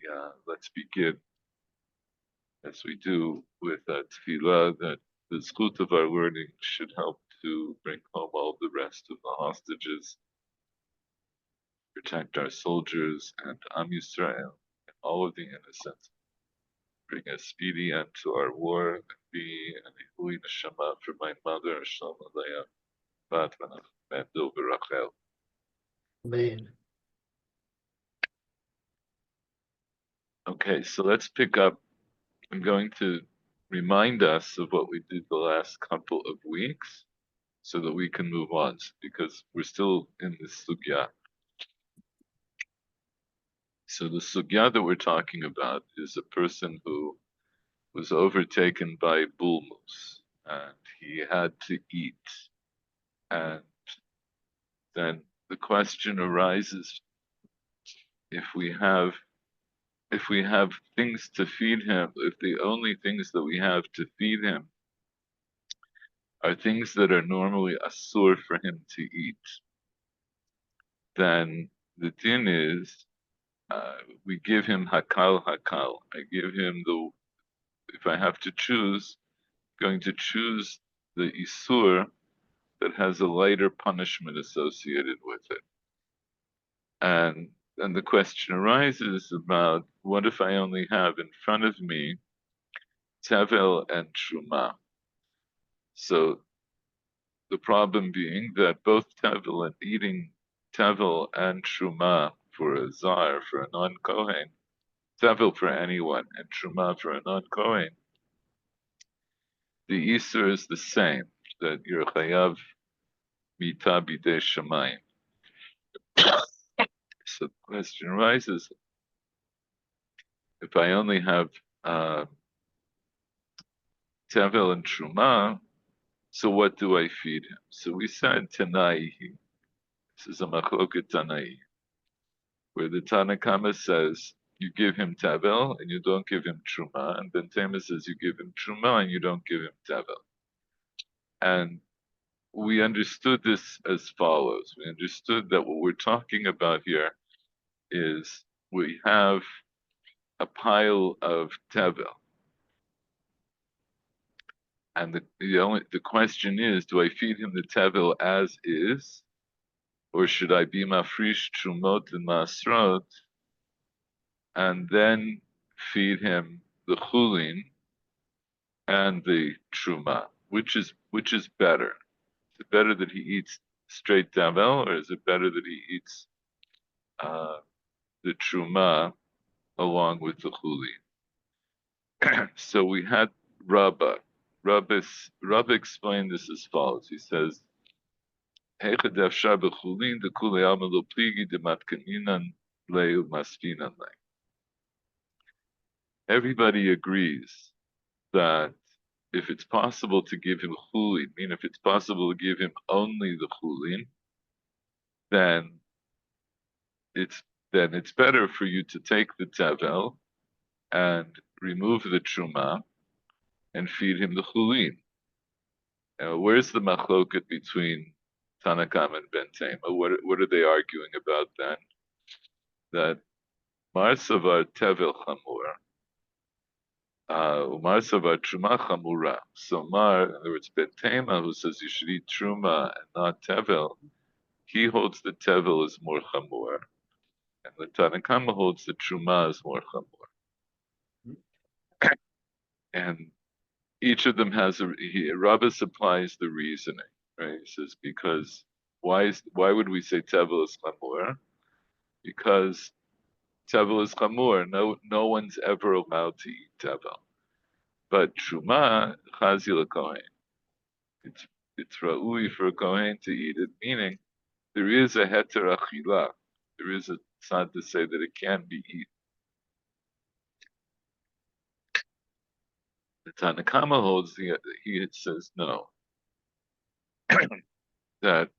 Yeah, let's begin, as we do, with tefillah, that the zchut of our learning should help to bring home all the rest of the hostages, protect our soldiers and Am Yisrael, and all of the innocents, bring a speedy end to our war, and be an Ihui Neshama for my mother, Shalom Aleichem, Bat Mendel V'Rachel. Amen. Okay, so let's pick up. I'm going to remind us of what we did the last couple of weeks so that we can move on, because we're still in this sugya. So the sugya that we're talking about is a person who was overtaken by bull moose and he had to eat. And then the question arises, if we have things to feed him, if the only things that we have to feed him are things that are normally asur for him to eat, then the din is we give him hakal hakal. I give him the, if I have to choose, going to choose the isur that has a lighter punishment associated with it. And then the question arises about, what if I only have in front of me tevel and truma? So the problem being that both tevel and eating tevel and truma for a zar, for a non-kohen, tevel for anyone and truma for a non-kohen, the isur is the same, that you're chayav mita bidei shamayim. So the question arises, if I only have uh, tevel and truma, so what do I feed him? So we said Tanai. This is a machloket Tanai, where the Tanakama says you give him tevel and you don't give him truma, and then Tema says you give him truma and you don't give him tevel. And we understood this as follows. We understood that what we're talking about here is we have a pile of tevel, and the question is, do I feed him the tevel as is, or should I be mafrish trumot and masrot and then feed him the chulin and the truma? Which is better? Is it better that he eats straight tavel, or is it better that he eats the truma along with the chulin? So we had Rabba. Rabba explained this as follows. He says, everybody agrees that if it's possible to give him chulin, if it's possible to give him only the chulin, then it's better for you to take the tevel and remove the truma and feed him the chulin. Where's the machloket between Tanakam and Ben Tema? What are they arguing about then? That Mar Savar Tevel Chamur, Umar Savar Truma Chamura. So Mar, in other words, Ben Tema, who says you should eat Truma and not Tevel, he holds the Tevel is more Chamur, and the Tanakama holds the Truma is more Chamur. And each of them has Rabbah supplies the reasoning, right? He says, because why would we say Tevel is Chamur? Because Tevel is Chamur. No one's ever allowed to eat Tevel. But Truma, Chazi Kohen. It's Ra'ui for a Kohen to eat it, meaning there is a Heter Achila. There is a tzad to say that it can be eaten. The Tanakama holds he says no, that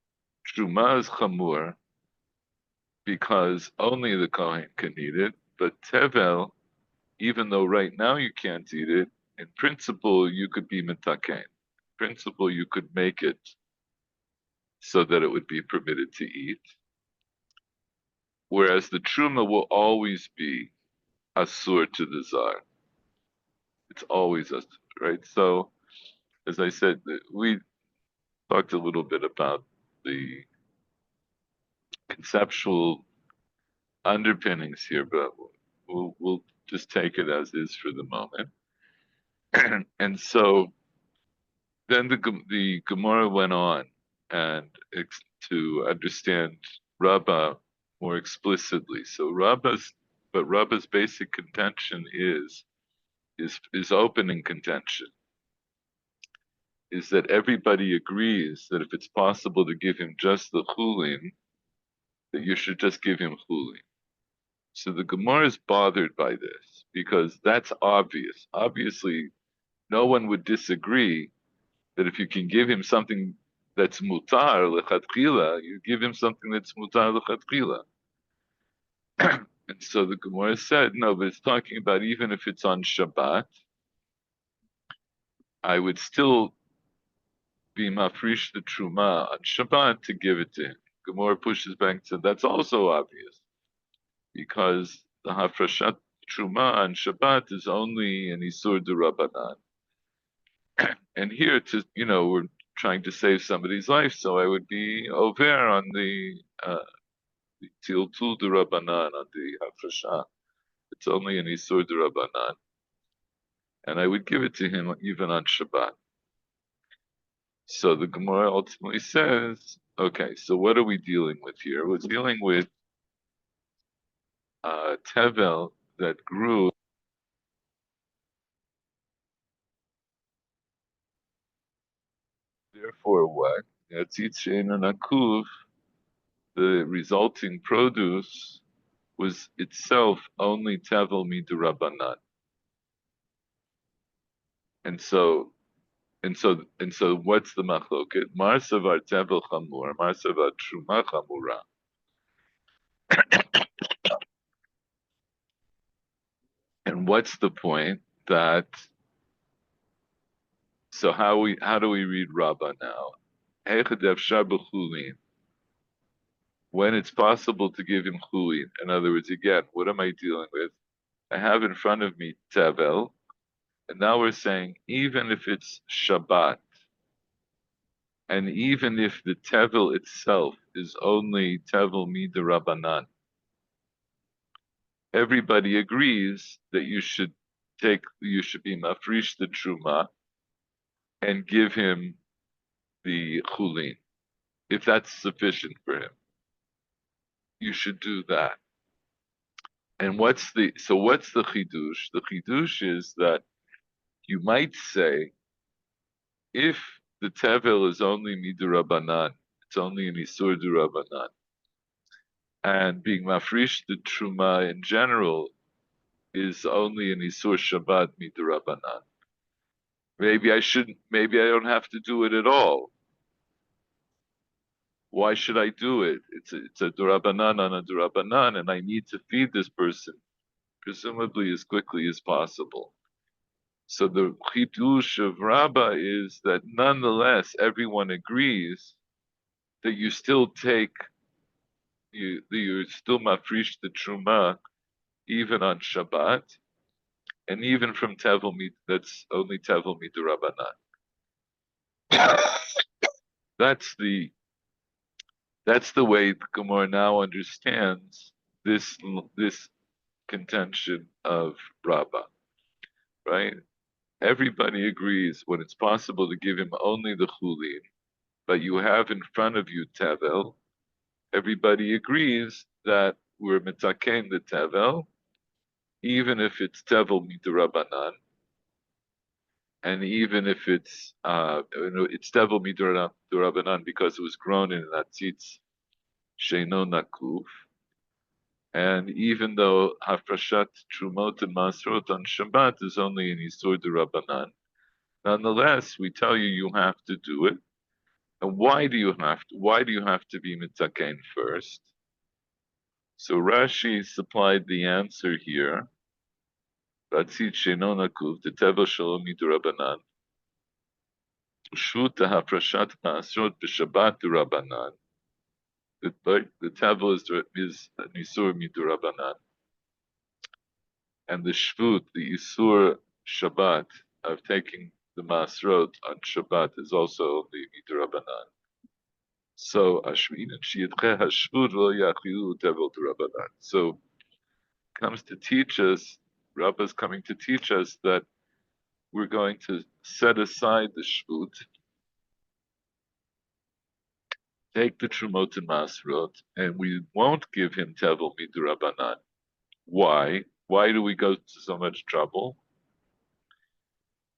Truma is Chamur because only the Kohen can eat it, but Tevel, even though right now you can't eat it, in principle you could be mitaken. In principle you could make it so that it would be permitted to eat. Whereas the truma will always be asur to the zar. It's always asur, right? So, as I said, we talked a little bit about the conceptual underpinnings here, but we'll just take it as is for the moment. And so then the Gemara went on and to understand Rabbah more explicitly. So Rabbah's basic contention is opening contention, is that everybody agrees that if it's possible to give him just the chulin, that you should just give him chulin. So the Gemara is bothered by this because that's obvious. Obviously, no one would disagree that if you can give him something that's mutar lechatchila, you give him something that's mutar lechatchila. And so the Gemara said, no, but it's talking about even if it's on Shabbat, I would still be mafrish the truma on Shabbat to give it to him. Gemara pushes back and said that's also obvious because the hafrashat truma on Shabbat is only an isur derabanan. And here, we're trying to save somebody's life, so I would be over on the tiltul derabanan, on the hafrashat. It's only an isur derabanan, and I would give it to him even on Shabbat. So the Gemara ultimately says, okay, so what are we dealing with here? We're dealing with tevel that grew. Therefore, what? The resulting produce was itself only tevel midurabanan. And so, what's the machloket? Marsavar tevel chamur, marsavar truma chamura. And what's the point that? So how do we read Rabbah now? When it's possible to give him chulin. In other words, again, what am I dealing with? I have in front of me tevel, and now we're saying even if it's Shabbat, and even if the tevel itself is only tevel midirabanan, everybody agrees that you should be mafrish the truma and give him the chulin. If that's sufficient for him, you should do that. And what's the chidush? The chidush is that you might say, if the tevel is only midurabanan, it's only an isur durabanan, and being mafrish the truma in general is only an isur Shabbat midurabanan. Maybe I don't have to do it at all. Why should I do it? It's a durabanan on a durabanan, and I need to feed this person, presumably as quickly as possible. So the chidush of Rabbah is that nonetheless everyone agrees that you still you're still mafrish the truma even on Shabbat, and even from tevel that's only tevel midurabanan. That's the way the Gemara now understands this contention of Rabbah, right? Everybody agrees when it's possible to give him only the chulin, but you have in front of you tevel. Everybody agrees that we're mitaken the tevel, even if it's tevel midurabanan, and even if it's tevel midurabanan because it was grown in an atzitz sheino nakuf. And even though hafrashat trumot and masrot on Shabbat is only an isur derabanan, nonetheless we tell you have to do it. And why do you have to be mitaken first? So Rashi supplied the answer here. Ratzit sheino nakuf the tevel shalom midurabanan. Shut hafrashat masrot b'Shabbat derabanan. The tevel is an isur midurabanan. and the shvut, the isur Shabbat of taking the masrot on Shabbat is also the midrabanan. So Ashmin and Shiitche Hashvut Lo Yachilu Tevel Rabbanan. So comes to teach us, Rabba's coming to teach us that we're going to set aside the Shvut, take the Trumot and Masrot, and we won't give him Tevel Midrabanan. Why? Why do we go to so much trouble?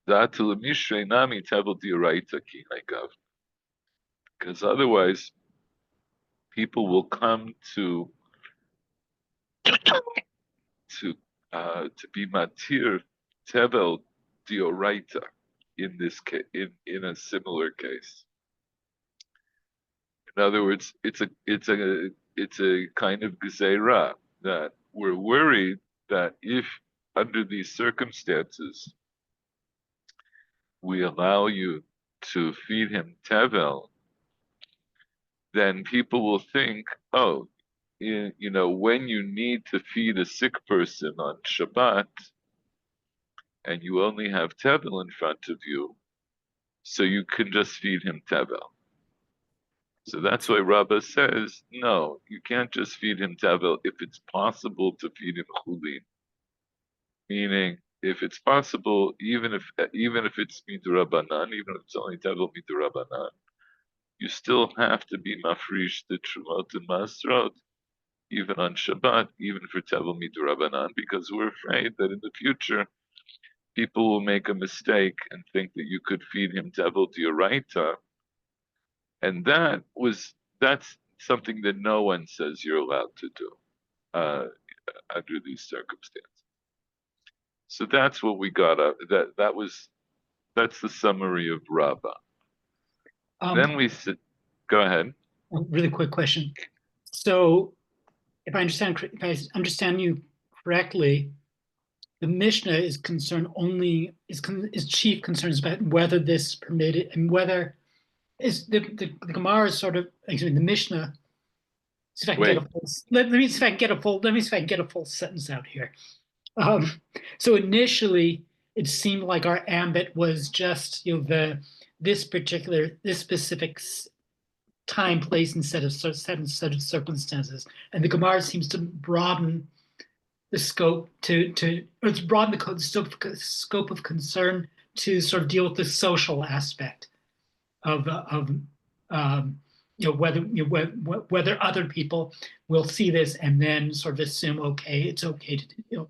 Because people will come to to be matir tevel dioraita in this case, in a similar case. In other words, it's a kind of gezerah that we're worried that if under these circumstances we allow you to feed him tevel, then people will think, oh, when you need to feed a sick person on Shabbat, and you only have tevel in front of you, so you can just feed him tevel. So that's why Rabbah says, no, you can't just feed him tevel if it's possible to feed him chulin. Meaning, if it's possible, even if it's midrabanan, even if it's only tevel midrabanan, you still have to be mafrish the trumot and masrot, even on Shabbat, even for tevel midrabanan, because we're afraid that in the future people will make a mistake and think that you could feed him tevel dioraita, and that's something that no one says you're allowed to do under these circumstances. So that's what we got up. That's the summary of Rabbah. Then we said, go ahead. A really quick question. So, if I understand you correctly, the Mishnah is concerned only is chief concerns about whether this permitted and whether is the Gemara is sort of excuse me, the Mishnah. See if I can get a Wait, full. Let me see if I can get a full. Let me see if I can get a full sentence out here. So initially, it seemed like our ambit was just this specific time, place, and set of circumstances, and the Gemara seems to broaden the scope it's broaden the scope of concern to sort of deal with the social aspect of whether other people will see this and then sort of assume it's okay to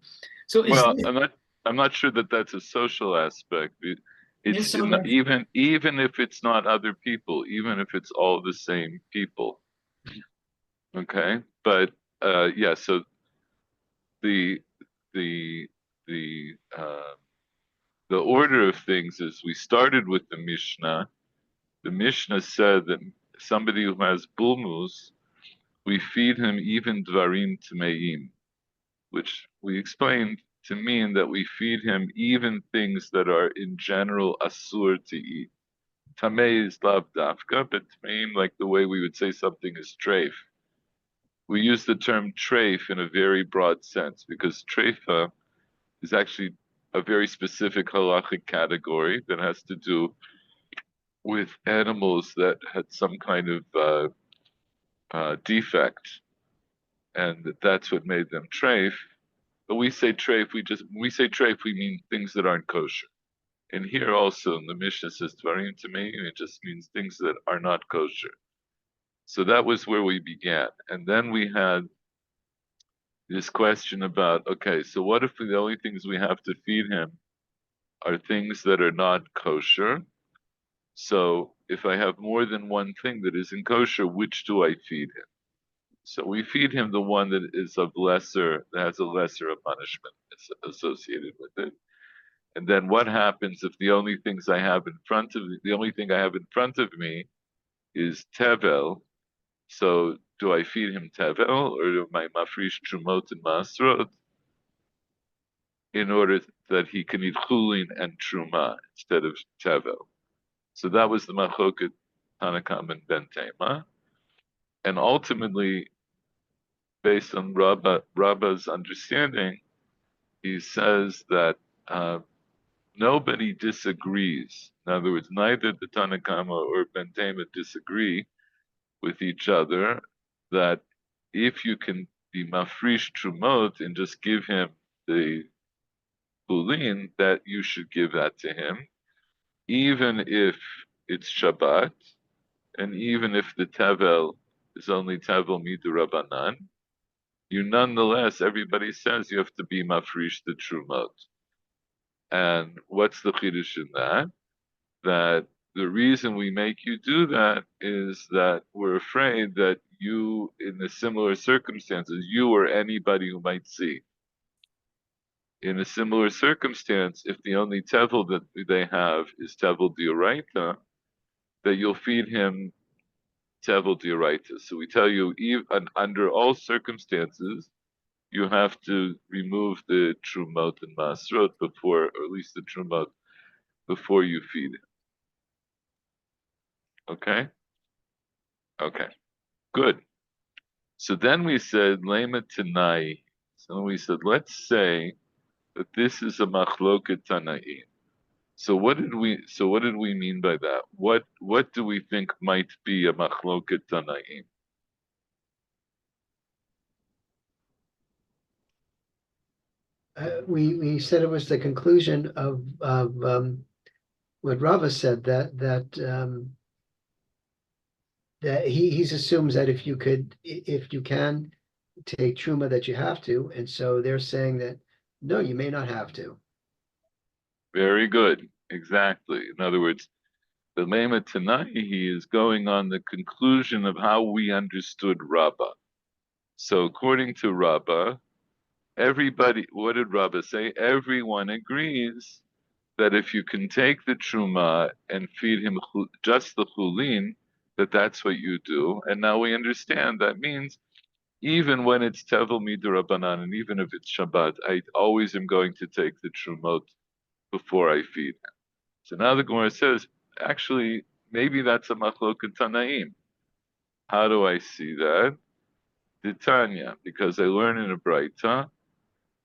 so is well, I'm not sure that that's a social aspect. this It's so even if it's not other people, even if it's all the same people. Okay, but yeah. So the the the uh, the order of things is we started with the Mishnah. The Mishnah said that somebody who has bulmus, we feed him even dvarim tmeim, which we explained to mean that we feed him even things that are in general asur to eat. Tamei is lav dafka, but tmeim, like the way we would say something is treif. We use the term treif in a very broad sense because treifa is actually a very specific halachic category that has to do with animals that had some kind of defect, and that's what made them treif. But we say treif, when we say treif, we mean things that aren't kosher. And here also, in the Mishnah says dvarim to me, it just means things that are not kosher. So that was where we began, and then we had this question about, okay, so what if the only things we have to feed him are things that are not kosher? So if I have more than one thing that isn't kosher, which do I feed him? So we feed him the one that is that has a lesser punishment associated with it. And then what happens if the only thing I have in front of me is tevel? So do I feed him tevel or do I mafrish trumot and masrot in order that he can eat chulin and truma instead of tevel? So that was the machoket Tanakam and Ben Tema. And ultimately, based on Rabbah's understanding, he says that nobody disagrees. In other words, neither the Tanakama or Bentema disagree with each other that if you can be mafrish trumot and just give him the bulin, that you should give that to him, even if it's Shabbat, and even if the tevel is only tevel midurabanan, you nonetheless, everybody says you have to be mafrish the trumot. And what's the chiddush in that? That the reason we make you do that is that we're afraid that you, in the similar circumstances, you or anybody who might see, in a similar circumstance, if the only tevel that they have is tevel dioraita, that you'll feed him tevel dioraita. So we tell you, even under all circumstances, you have to remove the trumot and masrot before, or at least the trumot, before you feed him. Okay? Okay. Good. So then we said, Lema Tanai. So we said, let's say that this is a machloket Tanaim. So what did we mean by that? What do we think might be a machloket Tanaim? We said it was the conclusion of what Rava said, that he assumes that if you can take truma, that you have to, and so they're saying that no, you may not have to. Very good. Exactly. In other words, the Lema Tanai, he is going on the conclusion of how we understood Rabbah. So according to Rabbah, everybody, what did Rabbah say? Everyone agrees that if you can take the truma and feed him just the chulin, that's what you do. And now we understand that means even when it's tevel midurabanan and even if it's Shabbat, I always am going to take the trumot before I feed him. So now the Gemara says, actually, maybe that's a machloket tanaim. How do I see that? Titania, because I learn in a Braita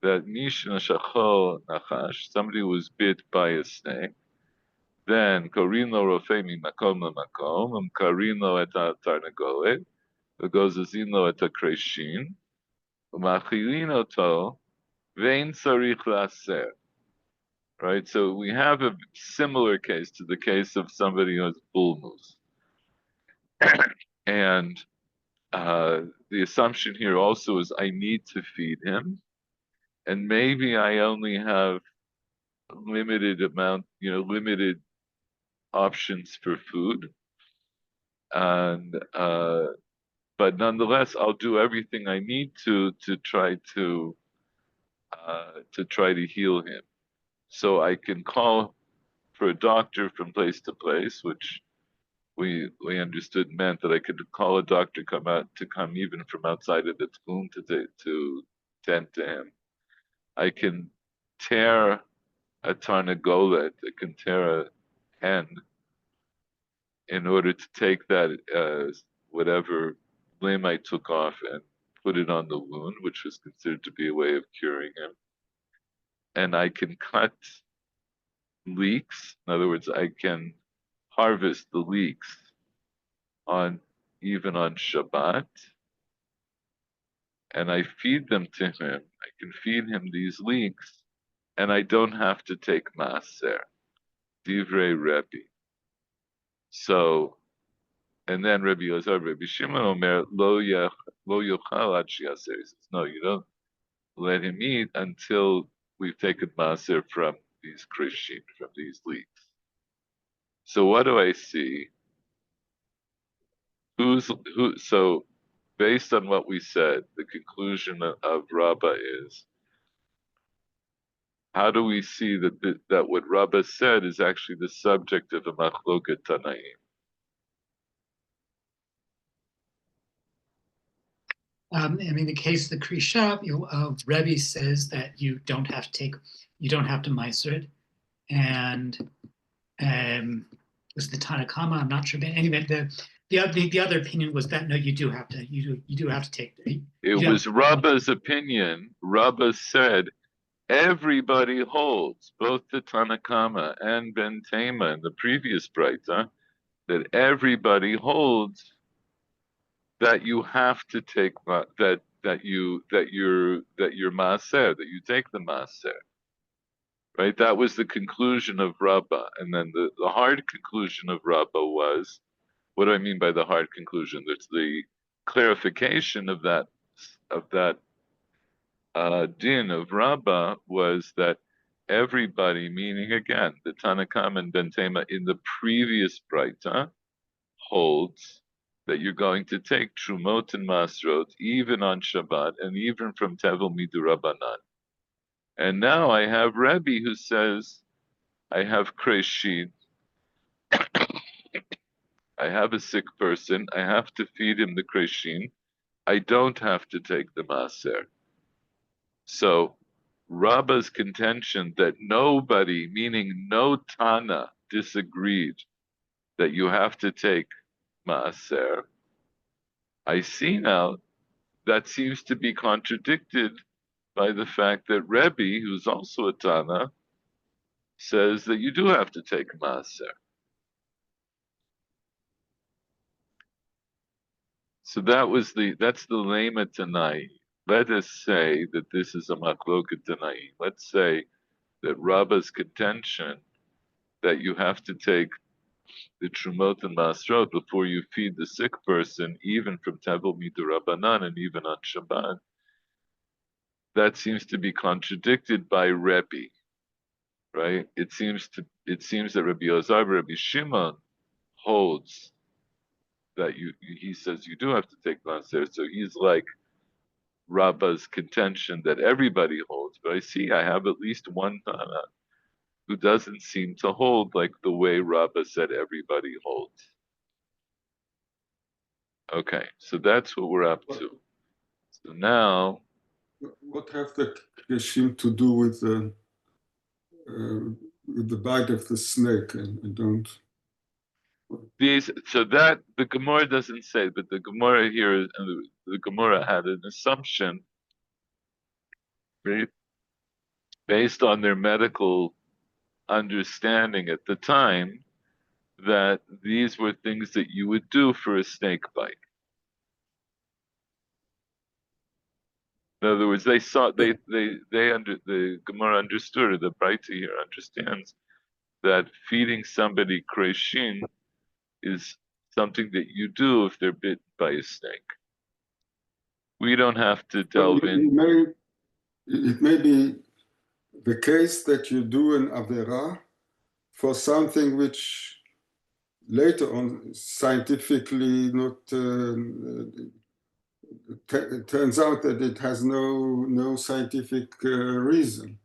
that Mishna Shachol Nachash, somebody was bit by a snake, then Korino Rofemi Makom Makom, Karino et Tarnagolet, Gozazino et Kreshin, Machilino To, Vein Sarich Laser. Right? So we have a similar case to the case of somebody who has bull moose. And the assumption here also is I need to feed him. And maybe I only have limited limited options for food. And but nonetheless, I'll do everything I need to try to heal him. So I can call for a doctor from place to place, which we understood meant that I could call a doctor come even from outside of the tomb to tend to him. I can tear a tarnagolet, I can tear a hen in order to take that whatever limb I took off and put it on the wound, which was considered to be a way of curing him. And I can cut leeks. In other words, I can harvest the leeks even on Shabbat, and I feed them to him. I can feed him these leeks, and I don't have to take maaser. Divrei Rebbe. So, and then Rebbe Shimon Omer lo yochal ad shiaser. He says, no, you don't let him eat until we've taken maaser from these krishim, from these leeks. So what do I see? So based on what we said, the conclusion of Rabbah is, how do we see that what Rabbah said is actually the subject of a machloket tanaim? I mean, the case of the Krisha, Rebbe says that you don't have to meiser it, and was the Tanakama? I'm not sure, but anyway, the other opinion was that no, you do have to take. It was Rabbah's opinion. Rabbah said everybody holds, both the Tanakama and Ben Tema in the previous Braita, that everybody holds that you have to take that you're maaser, that you take the maaser. Right? That was the conclusion of Rabbah. And then the hard conclusion of Rabbah was, what do I mean by the hard conclusion? There's the clarification of that din of Rabbah was that everybody, meaning again, the Tanakam and Bentema in the previous Braita, holds that you're going to take Trumot and Masrot even on Shabbat and even from Tevel Midurabanan. And now I have Rebbe who says, I have Kreshin, I have a sick person, I have to feed him the Kreshin, I don't have to take the Maser. So Rabbah's contention that nobody, meaning no Tana, disagreed that you have to take Maaser, I see now that seems to be contradicted by the fact that Rebbe, who's also a Tana, says that you do have to take Maaser. So that's the Lema Tanai. Let us say that this is a Machloket Tanai. Let's say that Rabbah's contention that you have to take the Trumot and Masrot before you feed the sick person, even from Tevel Midurabanan and even on Shabbat, that seems to be contradicted by Rebbe, right? It seems that Rabbi Elazar, Rabbi Shimon holds that he says you do have to take Maser, so he's like Rabbah's contention that everybody holds. But I have at least one Tana who doesn't seem to hold like the way Rabbah said everybody holds. Okay, so that's what we're up to. So now, what have the Krishim to do with the bite of the snake? I don't. so that the Gemara doesn't say, but the Gemara here, the Gemara had an assumption, right, based on their medical understanding at the time, that these were things that you would do for a snake bite. In other words, they saw the Gemara understood, or the Braita here understands that feeding somebody kreshin is something that you do if they're bitten by a snake. We don't have to delve in. It may be the case that you do an Avera for something which later on scientifically not it turns out that it has no scientific reason.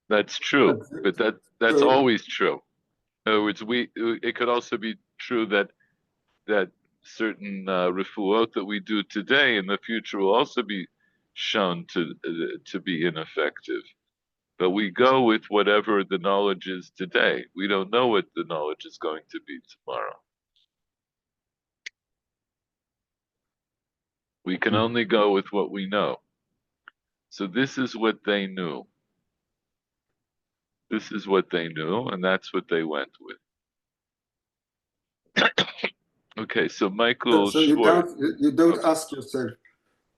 That's true, but that's always true. In other words, it could also be true that certain refuot that we do today in the future will also be shown to be ineffective. But we go with whatever the knowledge is today. We don't know what the knowledge is going to be tomorrow. We can only go with what we know. So this is what they knew. This is what they knew, and that's what they went with. Okay, so Michael. So you don't ask yourself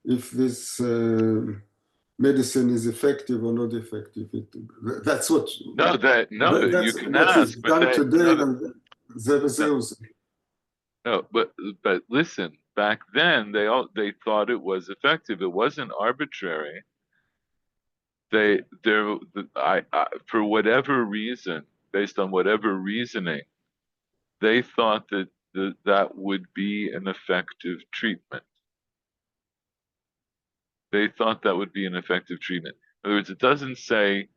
if this medicine is effective or not effective. That's what. You can ask, but today. No, but listen. Back then, they thought it was effective. It wasn't arbitrary. For whatever reason, based on whatever reasoning, they thought that would be an effective treatment. They thought that would be an effective treatment. In other words, it doesn't say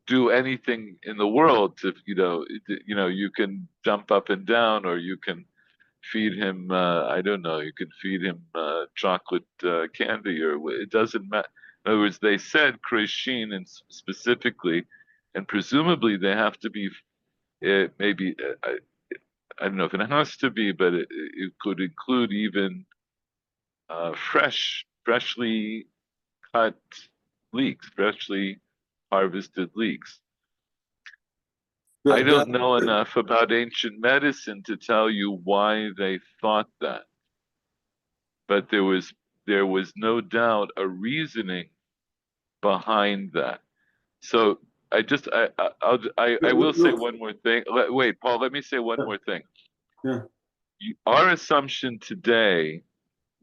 do anything in the world to, you can jump up and down, or you can feed him, I don't know, you can feed him chocolate candy, or it doesn't matter. In other words, they said kreshin, and specifically, and presumably they have to be, maybe, I don't know if it has to be, but it could include even freshly cut leeks, freshly harvested leeks. Yeah, I don't know enough about ancient medicine to tell you why they thought that, but there was no doubt a reasoning behind that. So I will say look, one more thing. Wait, Paul, let me say one more thing. yeah. Our assumption today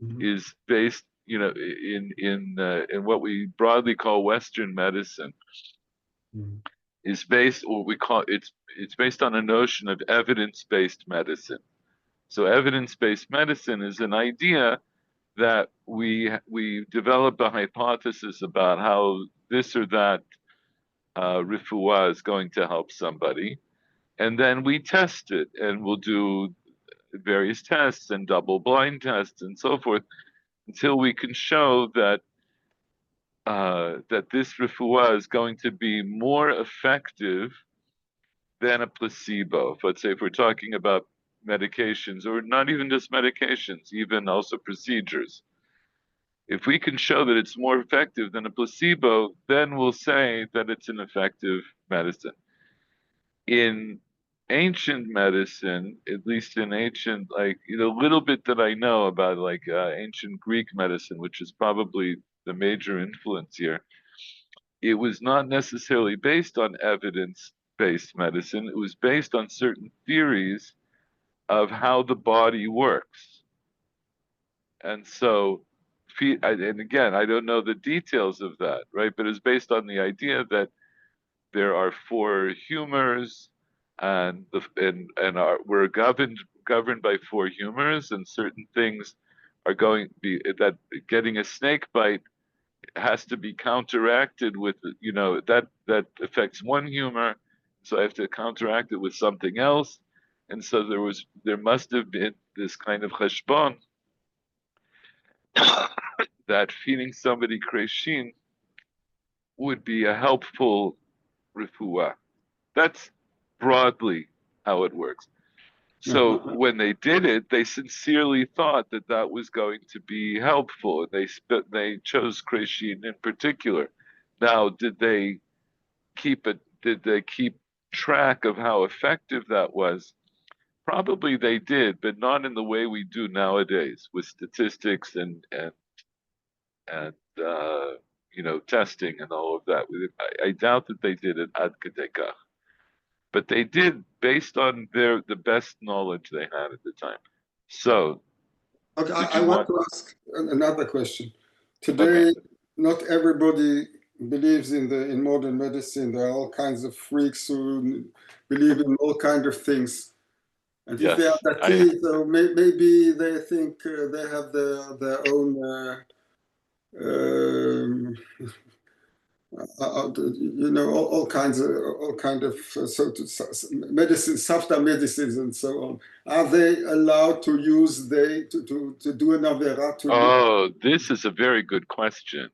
Mhm. is based, in what we broadly call Western medicine, Mhm. is based, or we call it's based on a notion of evidence-based medicine. So evidence-based medicine is an idea that we develop a hypothesis about how this or that refuah is going to help somebody, and then we test it, and we'll do various tests and double-blind tests and so forth until we can show that this refuah is going to be more effective than a placebo. Let's say if we're talking about medications, or not even just medications, even also procedures. If we can show that it's more effective than a placebo, then we'll say that it's an effective medicine. In ancient medicine, at least in ancient, like, little bit that I know about, like, ancient Greek medicine, which is probably the major influence here, it was not necessarily based on evidence-based medicine. It was based on certain theories of how the body works. And so, and again, I don't know the details of that, right? But it's based on the idea that there are four humors, and we're governed by four humors, and certain things are going to be that getting a snake bite has to be counteracted with, that affects one humor, so I have to counteract it with something else. And so there must have been this kind of cheshbon that feeding somebody kreshin would be a helpful refuah. That's broadly how it works. So when they did it, they sincerely thought that that was going to be helpful. They chose kreshin in particular. Now, did they keep it? Did they keep track of how effective that was? Probably they did, but not in the way we do nowadays with statistics and testing and all of that. I doubt that they did it ad kedekach, but they did based on the best knowledge they had at the time. So, Okay, did I you want want? to ask another question. Okay. Today, not everybody believes in modern medicine. There are all kinds of freaks who believe in all kinds of things. And if they are Yes. dati, so maybe they think they have their own, um, all kind of medicine, safta medicines, and so on. Are they allowed to use to do an avera to? Oh, this is a very good question.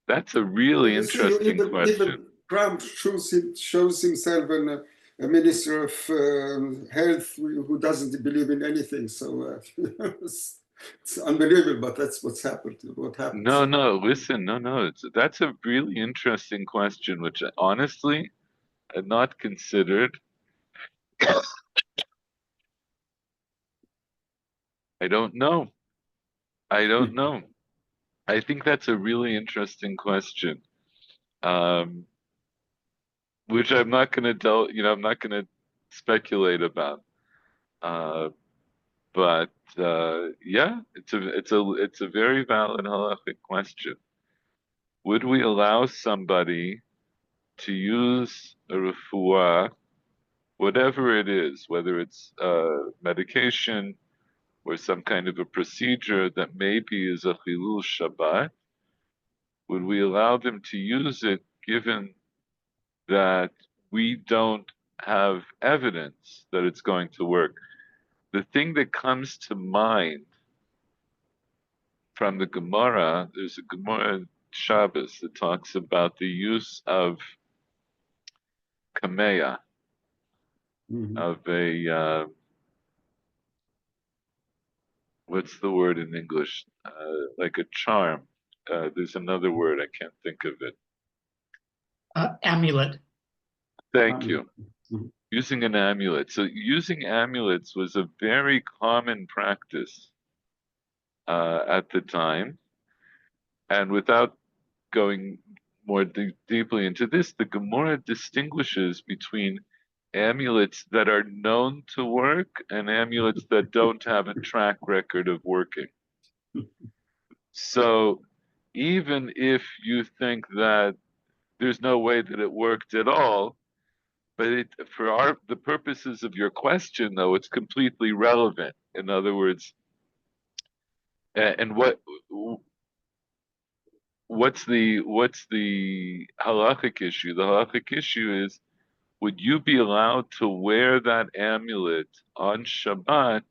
That's a really You see, interesting question. even Trump shows himself a minister of health who doesn't believe in anything. So it's unbelievable, but that's what's happened. What happens? No, listen, no. That's a really interesting question, which honestly I had not considered. I don't know. I don't know. I think that's a really interesting question, um, which I'm not going to I'm not going to speculate about. Uh, but yeah, it's a very valid halachic question. Would we allow somebody to use a refuah, whatever it is, whether it's medication or some kind of a procedure that maybe is a chilul Shabbat? Would we allow them to use it given that we don't have evidence that it's going to work? The thing that comes to mind from the Gemara, there's a Gemara Shabbos that talks about the use of kameya, Mhm. of a what's the word in English? Like a charm. There's another word, I can't think of it. Amulet. Thank you. Mhm. Using an amulet. So using amulets was a very common practice at the time. And without going more deeply into this, the Gemara distinguishes between amulets that are known to work and amulets that don't have a track record of working. So even if you think that there's no way that it worked at all, but for the purposes of your question, though, it's completely relevant. In other words, and what's the halachic issue? The halachic issue is, would you be allowed to wear that amulet on Shabbat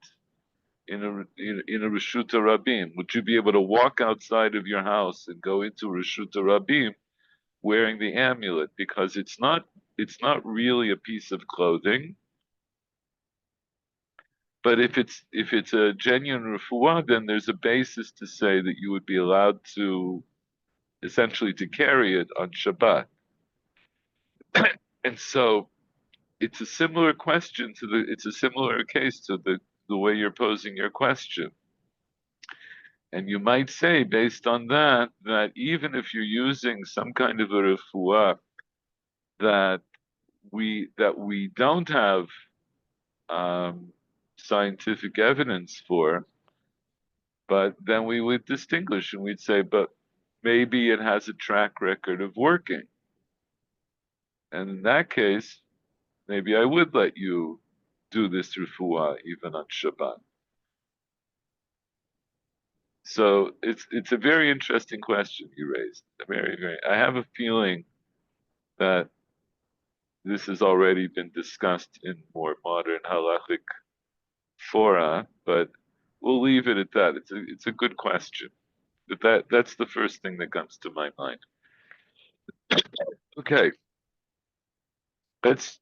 in a Reshuta Rabim? Would you be able to walk outside of your house and go into Reshuta Rabim wearing the amulet? Because it's not really a piece of clothing. But if it's a genuine refuah, then there's a basis to say that you would be allowed to essentially to carry it on Shabbat. And so it's a similar question it's a similar case to the way you're posing your question. And you might say, based on that, that even if you're using some kind of a refuah that we don't have scientific evidence for, but then we would distinguish and we'd say, but maybe it has a track record of working. And in that case, maybe I would let you do this refuah even on Shabbat. So it's a very interesting question you raised. I have a feeling that this has already been discussed in more modern halachic fora, but we'll leave it at that. It's a good question. But that's the first thing that comes to my mind. Okay, let's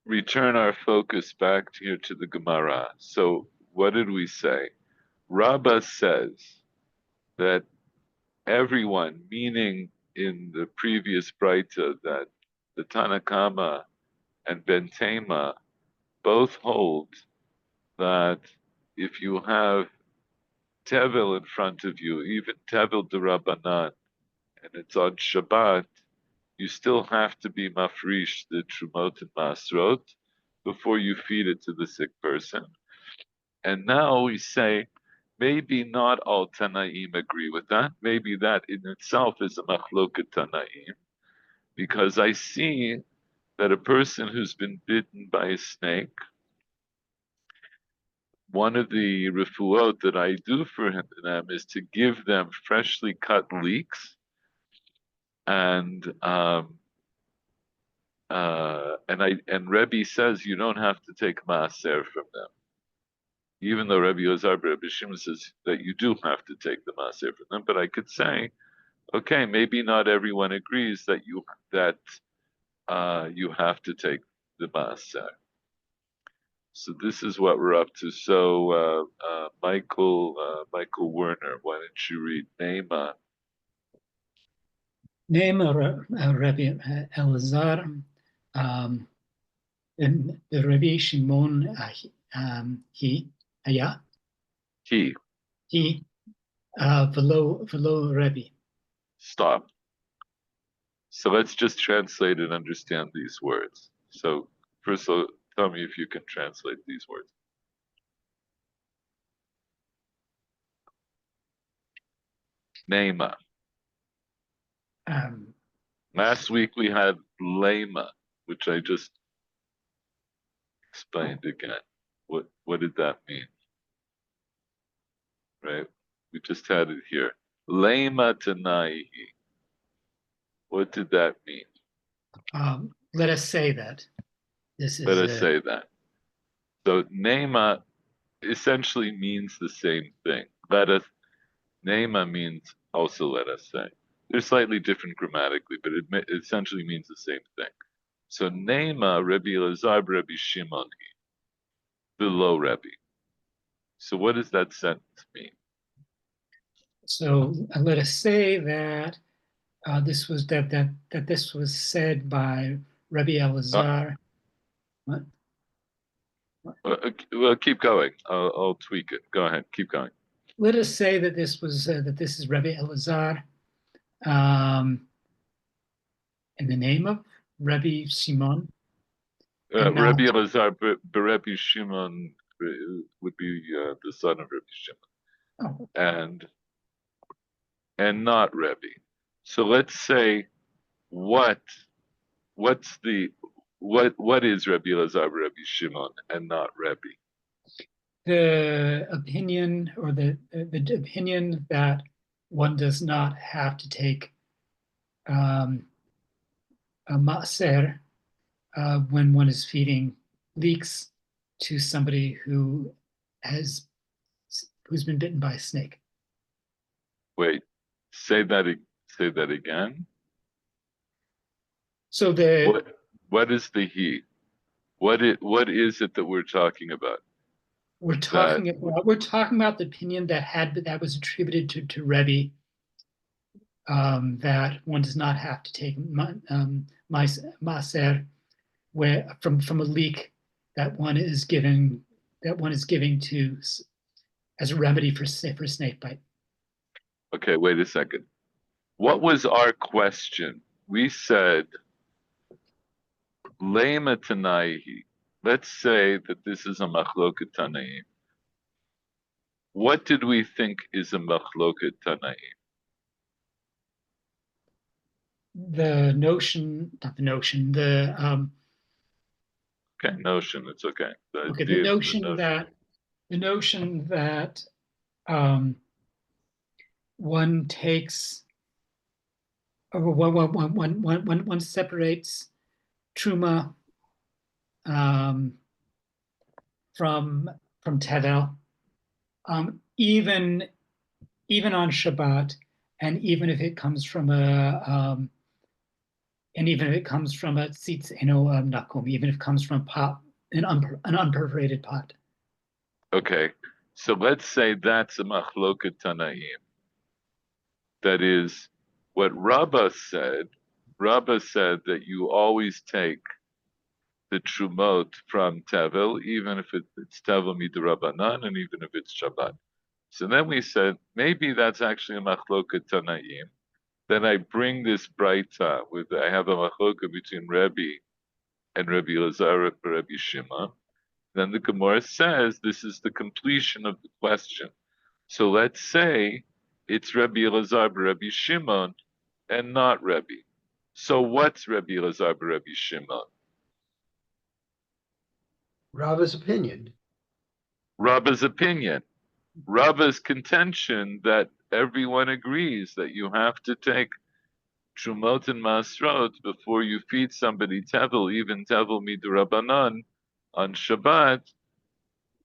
return our focus back here to the Gemara. So what did we say? Rabbah says that everyone, meaning in the previous Braita, that the Tanakama and Ben Tema both hold that if you have Tevel in front of you, even Tevel de Rabbanan, and it's on Shabbat, you still have to be mafrish the Trumot and Masrot before you feed it to the sick person. And now we say, maybe not all Tanaim agree with that. Maybe that in itself is a machloket Tanaim, because I see that a person who's been bitten by a snake, one of the refuot that I do for them is to give them freshly cut leeks, and Rebbe says you don't have to take maaser from them, even though Rebbe Elazar Rebbe Shimon says that you do have to take the maaser from them. But I could say, okay, maybe not everyone agrees that you have to take the maaser. So this is what we're up to. So Michael Werner, why don't you read Neima? Neema Rabbi Elazar, and Rabbi Shimon, he below Rabbi. Stop. So let's just translate and understand these words. So first, tell me if you can translate these words. Neima. Last week we had lema, which I just explained again. What did that mean? Right? We just had it here. Lema tanaihi. What did that mean? Let us say that. Let us say that. So Neima essentially means the same thing. Neima means also let us say. They're slightly different grammatically, but it essentially means the same thing. So Neima, Rebbe Elazar, Rebbe Shimon, below Rebbe. So what does that sentence mean? So let us say that this was that this was said by Rabbi Elazar. What? Well, keep going. I'll tweak it. Go ahead. Keep going. Let us say that this is Rabbi Elazar, um, in the name of Rabbi Shimon. And Rabbi not, Elazar, Rabbi Shimon would be the son of Rabbi Shimon, oh, and not Rabbi. So let's say what is Rabbi Elazar, Rabbi Shimon, and not Rabbi? the opinion or the opinion that one does not have to take a maaser when one is feeding leeks to somebody who's been bitten by a snake. Wait, say that again. So What is the he? What is it that we're talking about? we're talking about the opinion that was attributed to Rebbe, that one does not have to take maaser from a leek that one is giving to as a remedy for snake bite. Okay, wait a second. What was our question? We said Lema Tanaihi. Let's say that this is a machloket Tanaim. What did we think is a machloket Tanaim? The notion, not the notion, the Okay, notion. It's okay. the notion that one takes, or one separates truma from tevel, even on Shabbat, and even if it comes from a tzitz nakum, even if it comes from a pot, an unperforated pot. Okay, so let's say that's a machloket Tanaim. That is what Rabbah said. Rabbah said that you always take the trumot from tevel, even if it's tevel midrabanan, and even if it's Shabbat. So then we said maybe that's actually a machloket Tanaim. Then I bring this braita I have a machloket between Rebbe and Rabbi Elazar and Rabbi Shimon. Then the Gemara says this is the completion of the question. So let's say it's Rabbi Elazar Rabbi Shimon and not Rebbe. So what's Rabbi Elazar Rabbi Shimon? Rava's opinion. Rabba's opinion. Rabba's contention that everyone agrees that you have to take Trumot and Masrot before you feed somebody Tevel, even Tevel Midrabanan on Shabbat.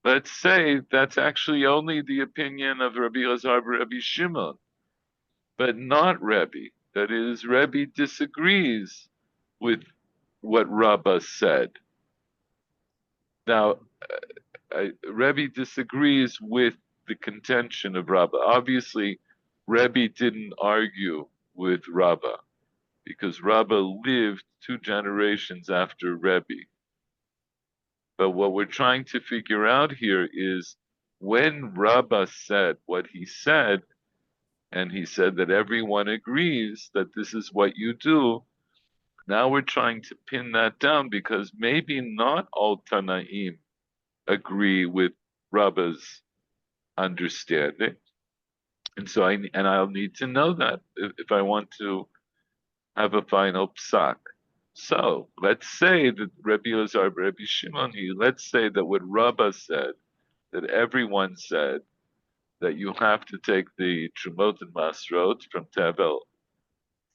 Let's say that's actually only the opinion of Rabbi Elazar Rabbi Shimon, but not Rebbe. That is, Rebbe disagrees with what Rabbah said. Now, Rebbe disagrees with the contention of Rabbah. Obviously, Rebbe didn't argue with Rabbah because Rabbah lived 2 generations after Rebbe. But what we're trying to figure out here is when Rabbah said what he said, and he said that everyone agrees that this is what you do, now we're trying to pin that down because maybe not all Tanaim agree with Rabbah's understanding. And so I'll need to know that if I want to have a final psak. So let's say that Rabbi Elazar, Rabbi Shimon, let's say that what Rabbah said, that everyone said that you have to take the Trumot and Masrot from Tevel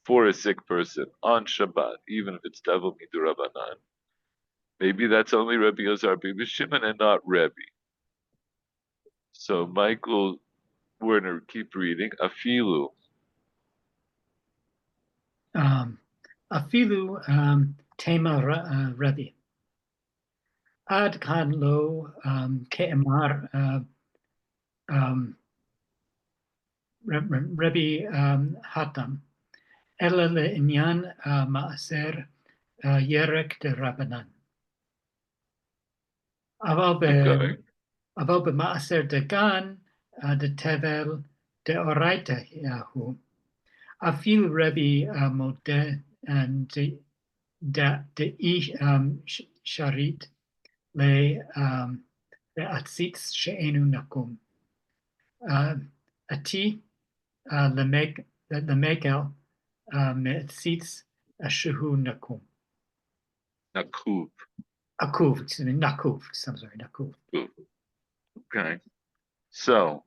for a sick person on Shabbat, even if it's Tevel Midurabanan. Maybe that's only Rabbi Elazar, Rabbi Shimon, and not Rebbe. So Michael Werner, keep reading. Afilu. Afilu tema Rebbe. Ad kan lo ke'emar Rebbe Hatam. אלא לעניין מעשר ירק דרבנן. Keep going. אבל במעשר דגן דתבל דאורייתא הוא. אפילו רבי מודה דאי שרית לעציץ שאינו נקום. עתי למגל מעציץ שהוא נקום. Nakuv. עקוב, excuse me, נקוב, I'm sorry, נקוב. Okay. So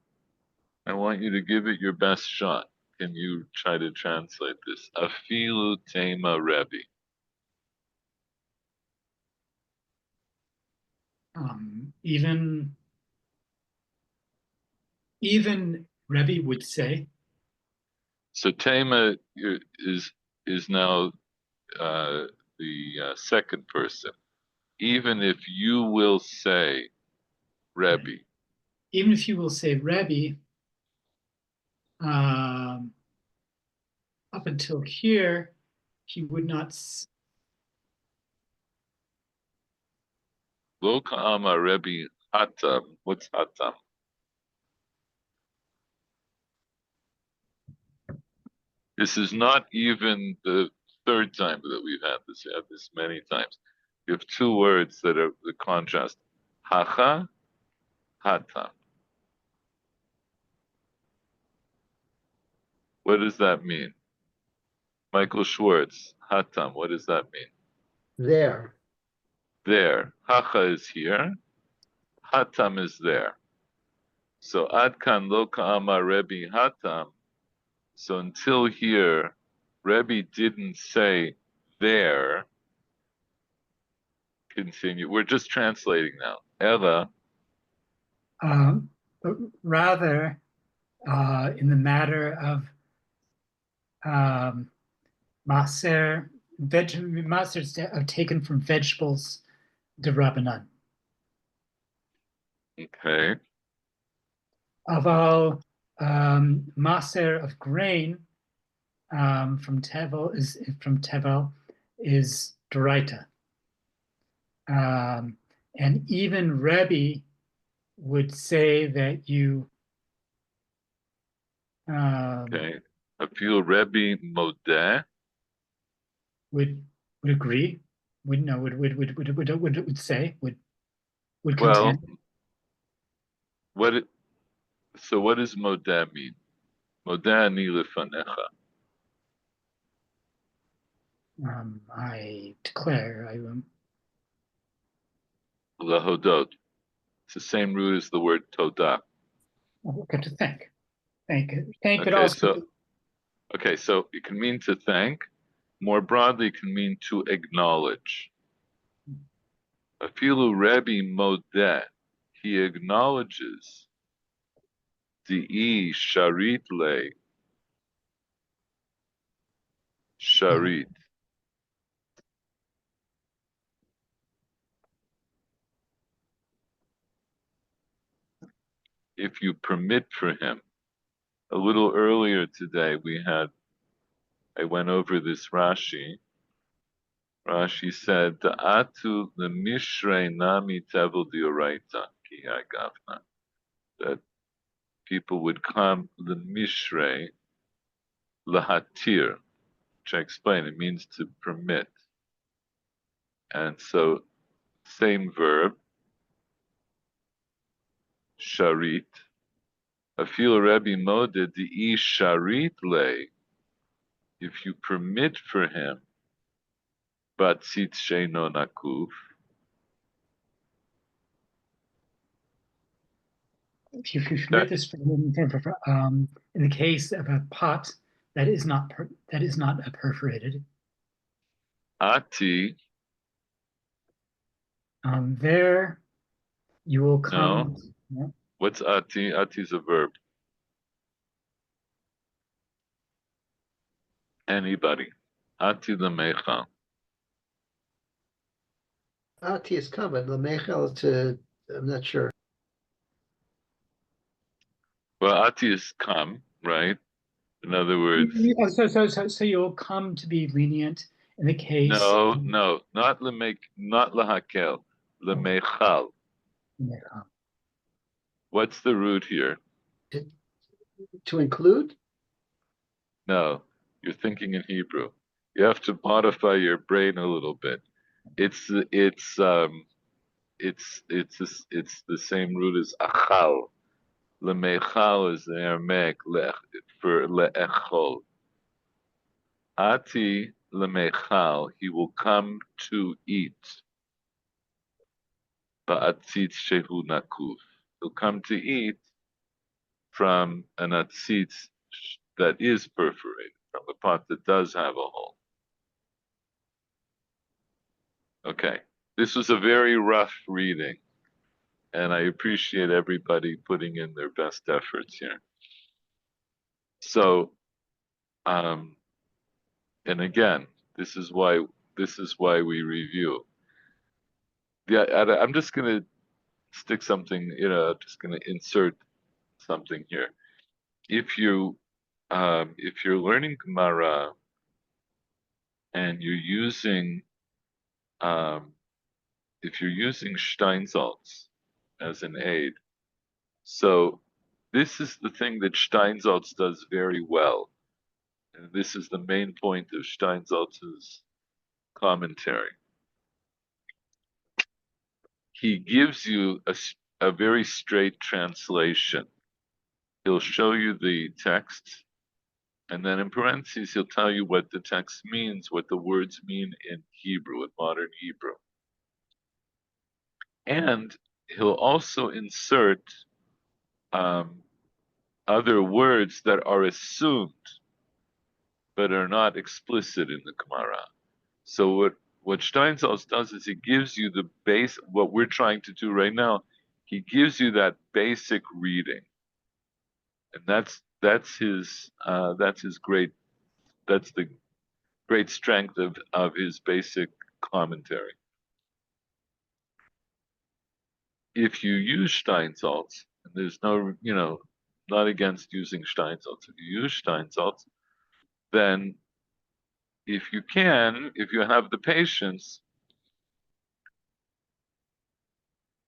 I want you to give it your best shot. Can you try to translate this? Afilu tema Rebbe. Even Rebbe would say. So tema is now the second person. Even if you will say Rebbe. Even if you will say Rebbe, up until here, he would not. Lo ka'ama Rebbe hatam. What's hatam? This is not even the third time that we've had this. We have this many times. You have two words that are the contrast. Hacha, hatam. What does that mean? Michael Schwartz, hatam, what does that mean? There. There. Hacha is here. Hatam is there. So adkan lo ka'ama Rebbe hatam. So until here, Rebbe didn't say there. Continue. We're just translating now. Ella. But rather, in the matter of maser are taken from vegetables, the Rabbanan. Okay. Aval maser of grain from Tevel is Doraita. And even Rebbe would say that you. Okay. I feel Rebbe Modeh. Would agree. Would no. Would say. Would Well, contend. What does Modeh mean? Modeh ani lefanecha. I declare I Lahodot. It's the same root as the word todah. Okay, to thank, but Okay, also. So it can mean to thank. More broadly, it can mean to acknowledge. Afilu Rebbe Modeh, he acknowledges Di'i Sharit Le Sharit. If you permit for him. A little earlier today, I went over this Rashi. Rashi said, Atu the Mishrei Nami Tevel Dioraita Ki Gavna. That people would come the Mishrei Lahatir, which I explain, it means to permit. And so, same verb, Sharit. Afil Rebbe Modeh Di'i Sharit Le, if you permit for him, Batzit Sheino Nakuf, If you permit this in the case of a pot that is not perforated, Ati, there you will come. no. What's Ati? Ati is a verb. Anybody. Ati Lemecha. Ati is common. Lamechel to, I'm not sure. Well, Ati is come, right? In other words, So you'll come to be lenient in the case. no, not lahakel, lemechal. What's the root here? To include? No, you're thinking in Hebrew. You have to modify your brain a little bit. It's it's the same root as achal. Lemechal is the Aramaic lech for leechol. Ati lemechal, he will come to eat. Ba'atzitz shehu nakuf. He'll come to eat from an atzitz that is perforated, from a pot that does have a hole. Okay, this was a very rough reading, and I appreciate everybody putting in their best efforts here. So, and again, this is why we review. Yeah, I'm just gonna stick something, just gonna insert something here. If you're learning Gemara and you're using if you're using Steinsaltz as an aid, so this is the thing that Steinsaltz does very well, and this is the main point of Steinsaltz's commentary. He gives you a very straight translation. He'll show you the text, and then in parentheses, he'll tell you what the text means, what the words mean in Hebrew, in modern Hebrew. And he'll also insert other words that are assumed but are not explicit in the Gemara. So what Steinsaltz does is he gives you the base, what we're trying to do right now, he gives you that basic reading. And that's the great strength of his basic commentary. If you use Steinsaltz, and there's no, not against using Steinsaltz. If you use Steinsaltz, then if you have the patience,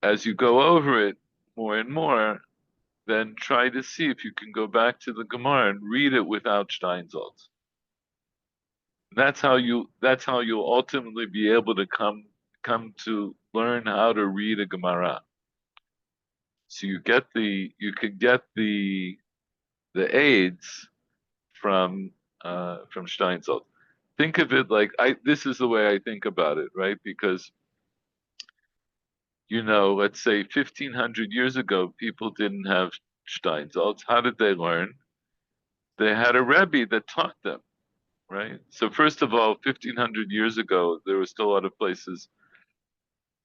as you go over it more and more, then try to see if you can go back to the Gemara and read it without Steinsaltz. That's how you'll ultimately be able to come to learn how to read a Gemara. So you can get the aids from Steinsaltz. Think of it like this is the way I think about it, right? Because let's say 1500 years ago, people didn't have Steinsaltz. How did they learn? They had a Rebbe that taught them, right? So first of all, 1500 years ago, there were still a lot of places,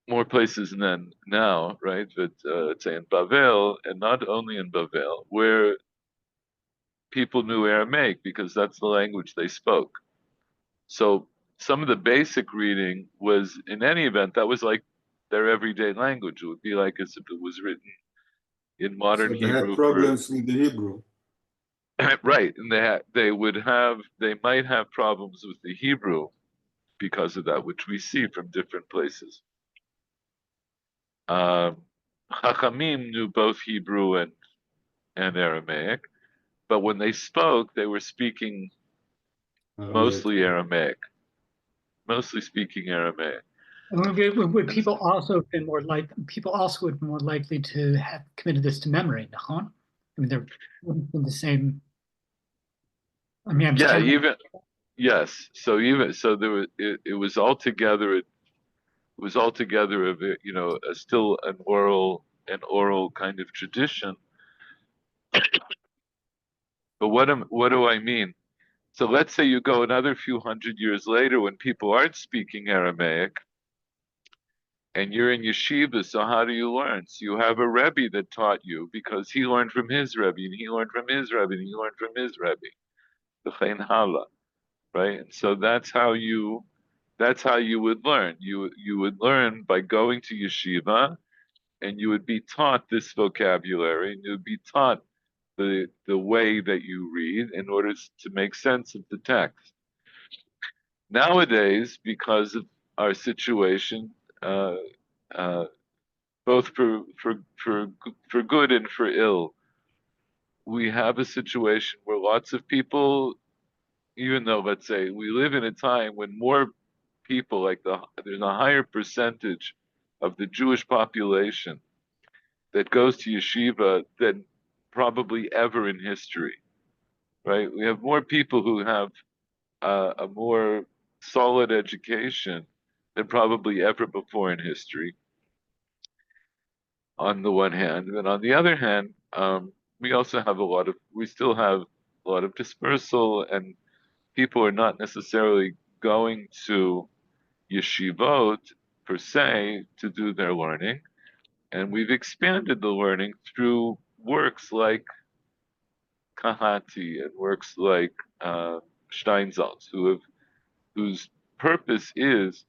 more places than now, right? But say in Bavel, and not only in Bavel, where people knew Aramaic because that's the language they spoke. So some of the basic reading was, in any event, that was like their everyday language. It would be like as if it was written in modern So they Hebrew. had problems with the Hebrew. Right, and they might have problems with the Hebrew because of that, which we see from different places. Chachamim knew both Hebrew and Aramaic, but when they spoke, they were speaking mostly Aramaic, mostly speaking Aramaic. Would people also have been more likely to have committed this to memory, huh? I mean, there wouldn't have been the same. I mean, yes. So there was it was altogether still an oral kind of tradition. But what do I mean? So let's say you go another few hundred years later when people aren't speaking Aramaic and you're in yeshiva, so how do you learn? So you have a Rebbe that taught you because he learned from his Rebbe and he learned from his Rebbe and he learned from his Rebbe. The Chen Hala, right? And so that's how you would learn. You would learn by going to yeshiva and you would be taught this vocabulary and you would be taught the way that you read in order to make sense of the text. Nowadays, because of our situation, uh, uh, both for good and for ill, we have a situation where lots of people, even though let's say we live in a time when more people, there's a higher percentage of the Jewish population that goes to yeshiva than probably ever in history, right? We have more people who have a more solid education than probably ever before in history, on the one hand. And on the other hand, we still have a lot of dispersal, and people are not necessarily going to yeshivot per se to do their learning. And we've expanded the learning through works like Kahati and works like Steinsaltz, whose purpose is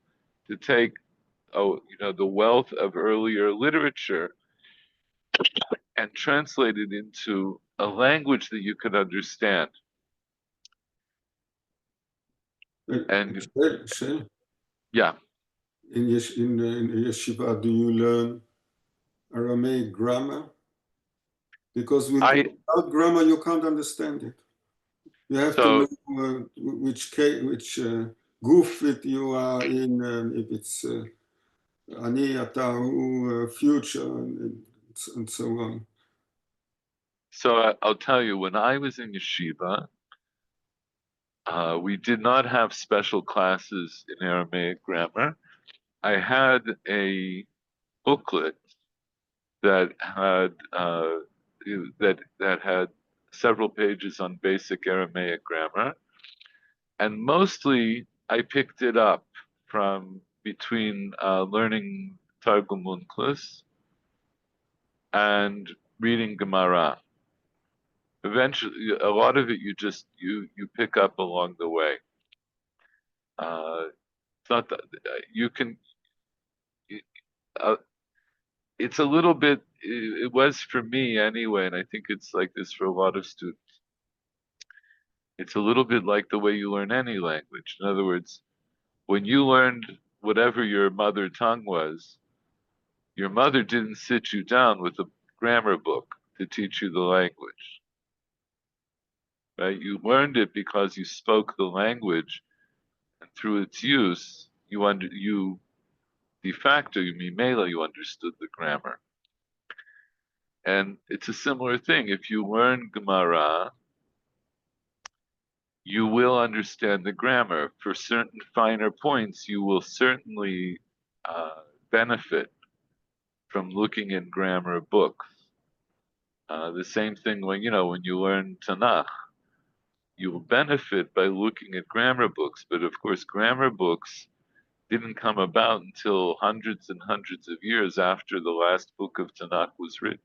to take the wealth of earlier literature and translate it into a language that you can understand. And Shane, yeah, in yeshiva, do you learn Aramaic grammar? Because without grammar, you can't understand it. You have to know which goof you are in, if it's ani, atahu, future, and so on. So I'll tell you, when I was in yeshiva, we did not have special classes in Aramaic grammar. I had a booklet that had that had several pages on basic Aramaic grammar, and mostly I picked it up from between learning Targum Unclus and reading Gemara. Eventually, a lot of it you pick up along the way. It's not that you can. Uh, it's a little bit. It was for me anyway, and I think it's like this for a lot of students. It's a little bit like the way you learn any language. In other words, when you learned whatever your mother tongue was, your mother didn't sit you down with a grammar book to teach you the language, right? You learned it because you spoke the language, and through its use, you de facto, you mimela, you understood the grammar. And it's a similar thing. If you learn Gemara, you will understand the grammar. For certain finer points, you will certainly benefit from looking in grammar books. The same thing when you learn Tanakh, you will benefit by looking at grammar books. But of course, grammar books didn't come about until hundreds and hundreds of years after the last book of Tanakh was written.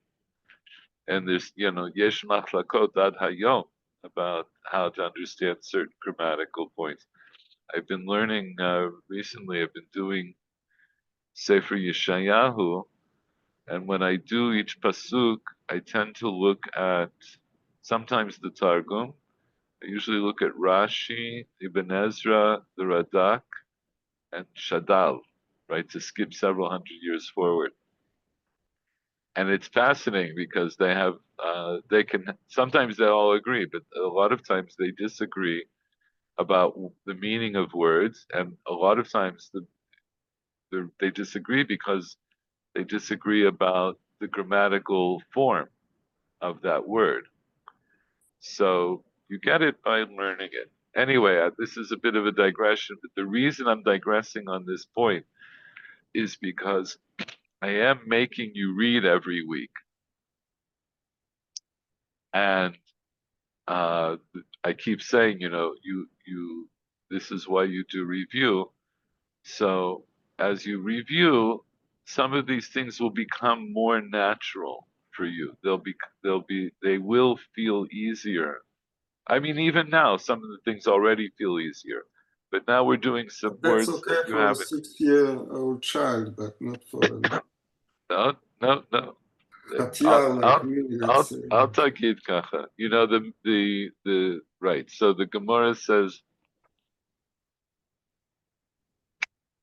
And there's, yesh machlakot ad hayom about how to understand certain grammatical points. I've been learning recently. I've been doing Sefer Yeshayahu, and when I do each pasuk, I tend to look at sometimes the Targum. I usually look at Rashi, Ibn Ezra, the Radak, and Shadal, right, to skip several hundred years forward. And it's fascinating because sometimes they all agree, but a lot of times they disagree about the meaning of words, and a lot of times they disagree because they disagree about the grammatical form of that word. So you get it by learning it. Anyway, this is a bit of a digression, but the reason I'm digressing on this point is because I am making you read every week. And I keep saying, this is why you do review. So as you review, some of these things will become more natural for you. They will feel easier. I mean, even now, some of the things already feel easier. But now we're doing some That's words okay that you for a haven't. 6-year-old child, but not for No. Katia, like me, that's I'll take it kacha. You know the right. So the Gemara says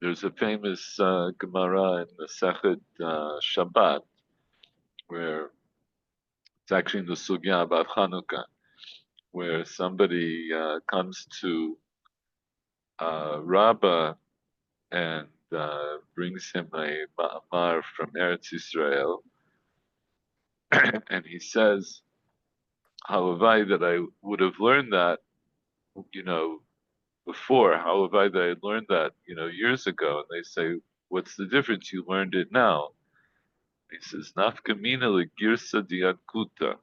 there's a famous Gemara in the Sechet Shabbat where it's actually in the Sugya about Chanukah, where somebody comes to Rabbah and brings him a ma'amar from Eretz Israel, and he says, "Halavai that I would have learned that, you know, before. Halavai that I had learned that, you know, years ago." And they say, "What's the difference? You learned it now." He says, "Nafka mina legirsa diankuta."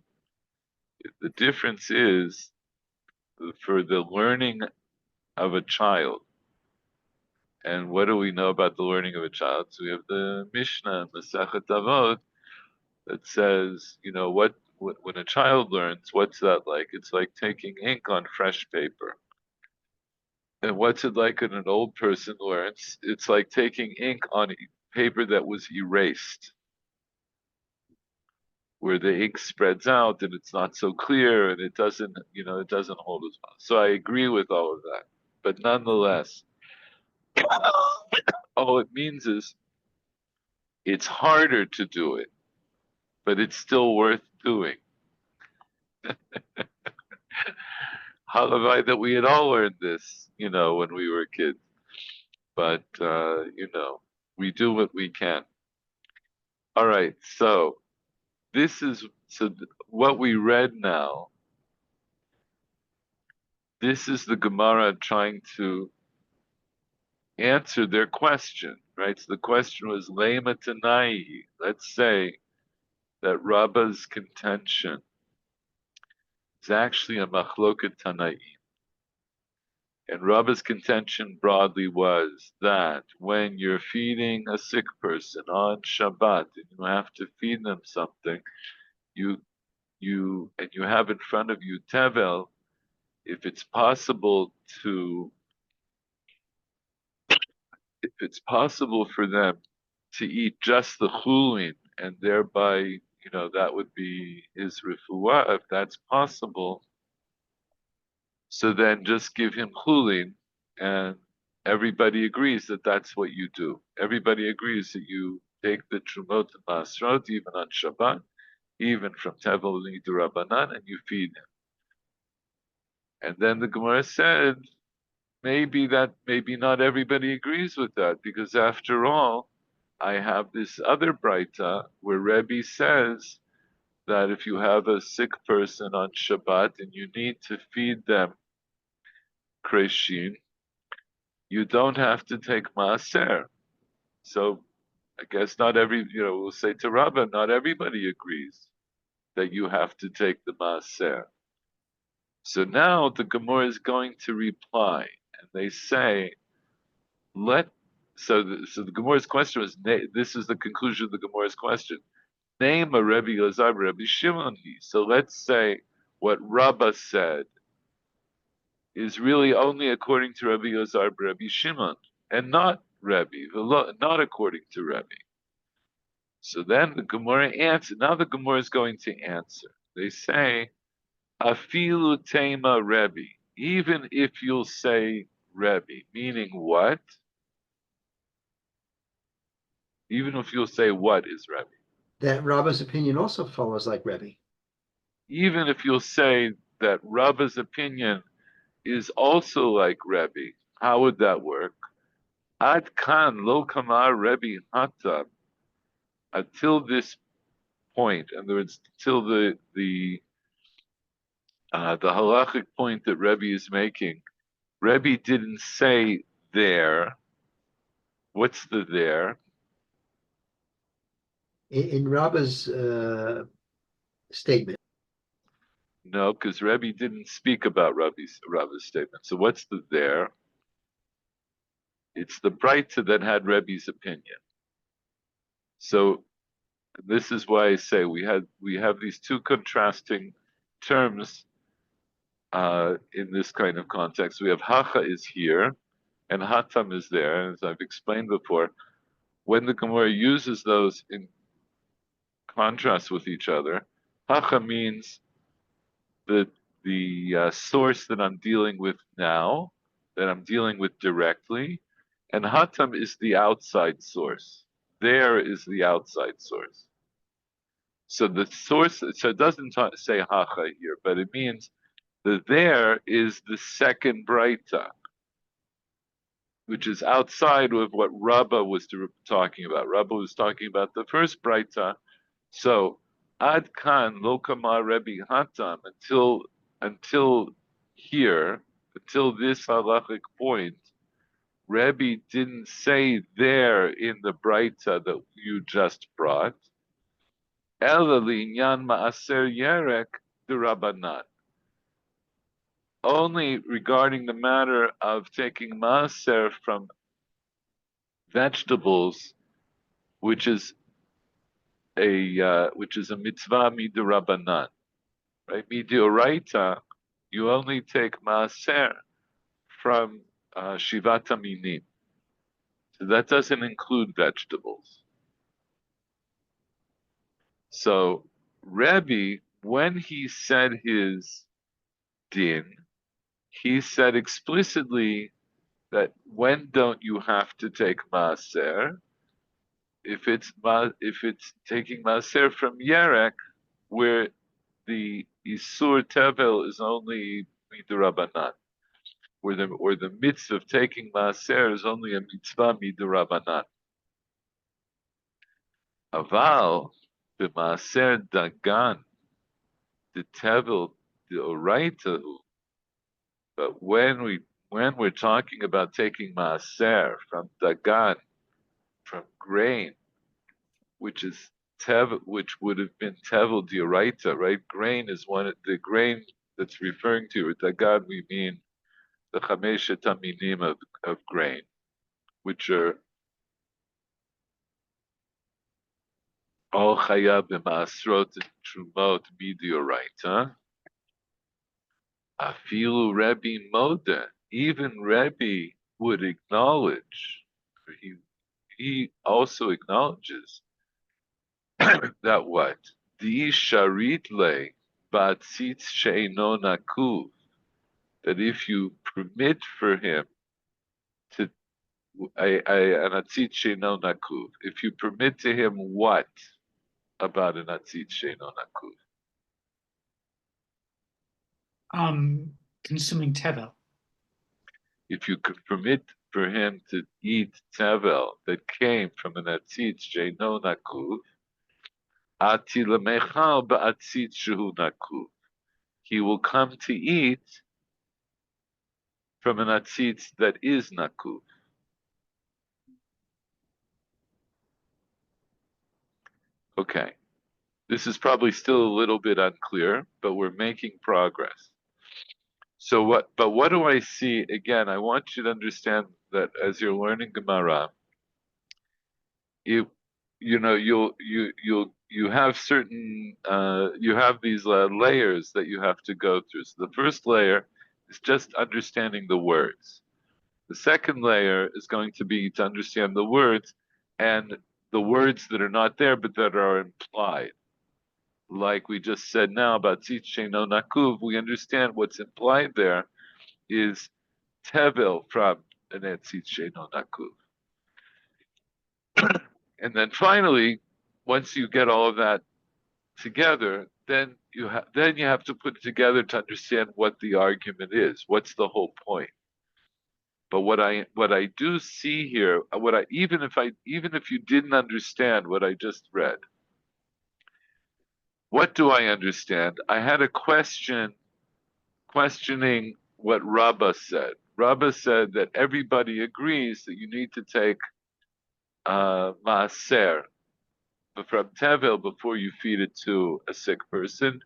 The difference is for the learning of a child. And what do we know about the learning of a child? So we have the Mishnah, Masechet Avot, that says, you know, what when a child learns, what's that like? It's like taking ink on fresh paper. And what's it like when an old person learns? It's like taking ink on paper that was erased, where the ink spreads out and it's not so clear and it doesn't, you know, it doesn't hold as well. So I agree with all of that. But nonetheless, all it means is it's harder to do it, but it's still worth doing. Halavai that we had all learned this, you know, when we were kids. But you know, we do what we can. All right, so what we read now. This is the Gemara trying to answer their question, right? So the question was Lema Tanai. Let's say that Rabbah's contention is actually a machloket Tanai. And Rabbah's contention broadly was that when you're feeding a sick person on Shabbat and you have to feed them something, you have in front of you tevel, if it's possible for them to eat just the chulin and thereby, you know, that would be his refuah, if that's possible. So then just give him chulin, and everybody agrees that that's what you do. Everybody agrees that you take the trumot and masrot, even on Shabbat, even from tevel d'Rabbanan, and you feed him. And then the Gemara said, maybe not everybody agrees with that, because after all, I have this other Braita where Rebbe says that if you have a sick person on Shabbat and you need to feed them kreshin, you don't have to take maaser. So I guess we'll say to Rabbah, not everybody agrees that you have to take the maaser. So now the Gemara is going to reply, and they say, so the Gemara's question was, this is the conclusion of the Gemara's question. Name a Rebbe Lazar, Rebbe Shimon. So let's say what Rabbah said is really only according to Rebbe Lazar, Rebbe Shimon, and not not according to Rebbe. So then the Gemara answers. Now the Gemara is going to answer. They say, Afilu tema Rebbe, even if you'll say Rebbe, meaning what? Even if you'll say what is Rebbe. That Rabbah's opinion also follows like Rebbe. Even if you'll say that Rabbah's opinion is also like Rebbe, how would that work? Ad kan lo kamar Rebbe hatab. Until this point, in other words, till the halachic point that Rebbe is making, Rebbe didn't say there. What's the there? In Rabbah's statement. No, because Rebbe didn't speak about Rabbi's statement. So what's the there? It's the Braita that had Rebbe's opinion. So this is why I say we have these two contrasting terms in this kind of context. We have Hacha is here, and Hatam is there. As I've explained before, when the Gemara uses those in contrast with each other. Hacha means the source that I'm dealing with now, that I'm dealing with directly, and Hatam is the outside source. There is the outside source. So the source, so it doesn't say Hacha here, but it means the there is the second Braita, which is outside of what Rabbah was talking about. Rabbah was talking about the first Braita. So Ad Kan Lokama Rebbe Hatam until here, until this halachic point, Rebbe didn't say there in the Braita that you just brought. Ela linyan maaser yerek the Rabbanan. Only regarding the matter of taking maaser from vegetables, which is a mitzvah midirabanan, right? Midoraita, you only take maaser from shivata minim, so that doesn't include vegetables. So Rebbe, when he said his din, he said explicitly that when don't you have to take maaser? If it's taking maaser from yerek, where the isur tevel is only midurabanan, or the mitzvah of taking maaser is only a mitzvah midurabanan. Aval b'maaser dagan the tevel the oraitahu. But when we're talking about taking maaser from dagan, from grain, which is which would have been tevel dioraita, right? Grain is the grain that's referring to. With dagan, we mean the chameshet aminim of grain, which are all chayav b'maasrot and trumot midioraita. Afilu Rebbe Moda, even Rebbe would acknowledge, he also acknowledges that what? Di sharitle batzitz she'eno nakuv, that if you permit for him to an atzitz she'eno nakuv, if you permit to him what about an atzitz she'eno nakuv? Consuming tevel. If you could permit for him to eat tevel that came from an atzitz she'eno nakuv, atilamechal ba'atzitz shehu nakuv, he will come to eat from an atzitz that is nakuv. Okay, this is probably still a little bit unclear, but we're making progress. So what do I see? Again, I want you to understand that as you're learning Gemara, you have certain you have these layers that you have to go through. So the first layer is just understanding the words. The second layer is going to be to understand the words and the words that are not there but that are implied. Like we just said now about tzitz she'eno nakuv, we understand what's implied there is tevel from an tzitz she'eno nakuv. And then finally, once you get all of that together, then you have to put it together to understand what the argument is. What's the whole point? But what I do see here, even if you didn't understand what I just read, what do I understand? I had a questioning what Rabbah said. Rabbah said that everybody agrees that you need to take maaser from tevel before you feed it to a sick person,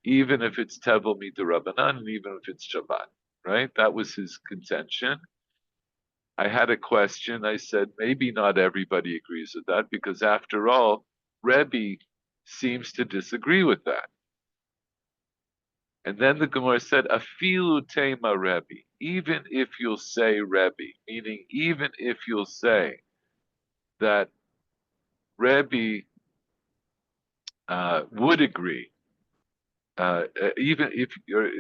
even if it's tevel midirabanan and even if it's Shabbat. Right? That was his contention. I had a question. I said, maybe not everybody agrees with that because after all, Rebbe seems to disagree with that. And then the Gemara said, afilu tema Rebbe, even if you'll say Rebbe, meaning even if you'll say that Rebbe would agree. Even if you're,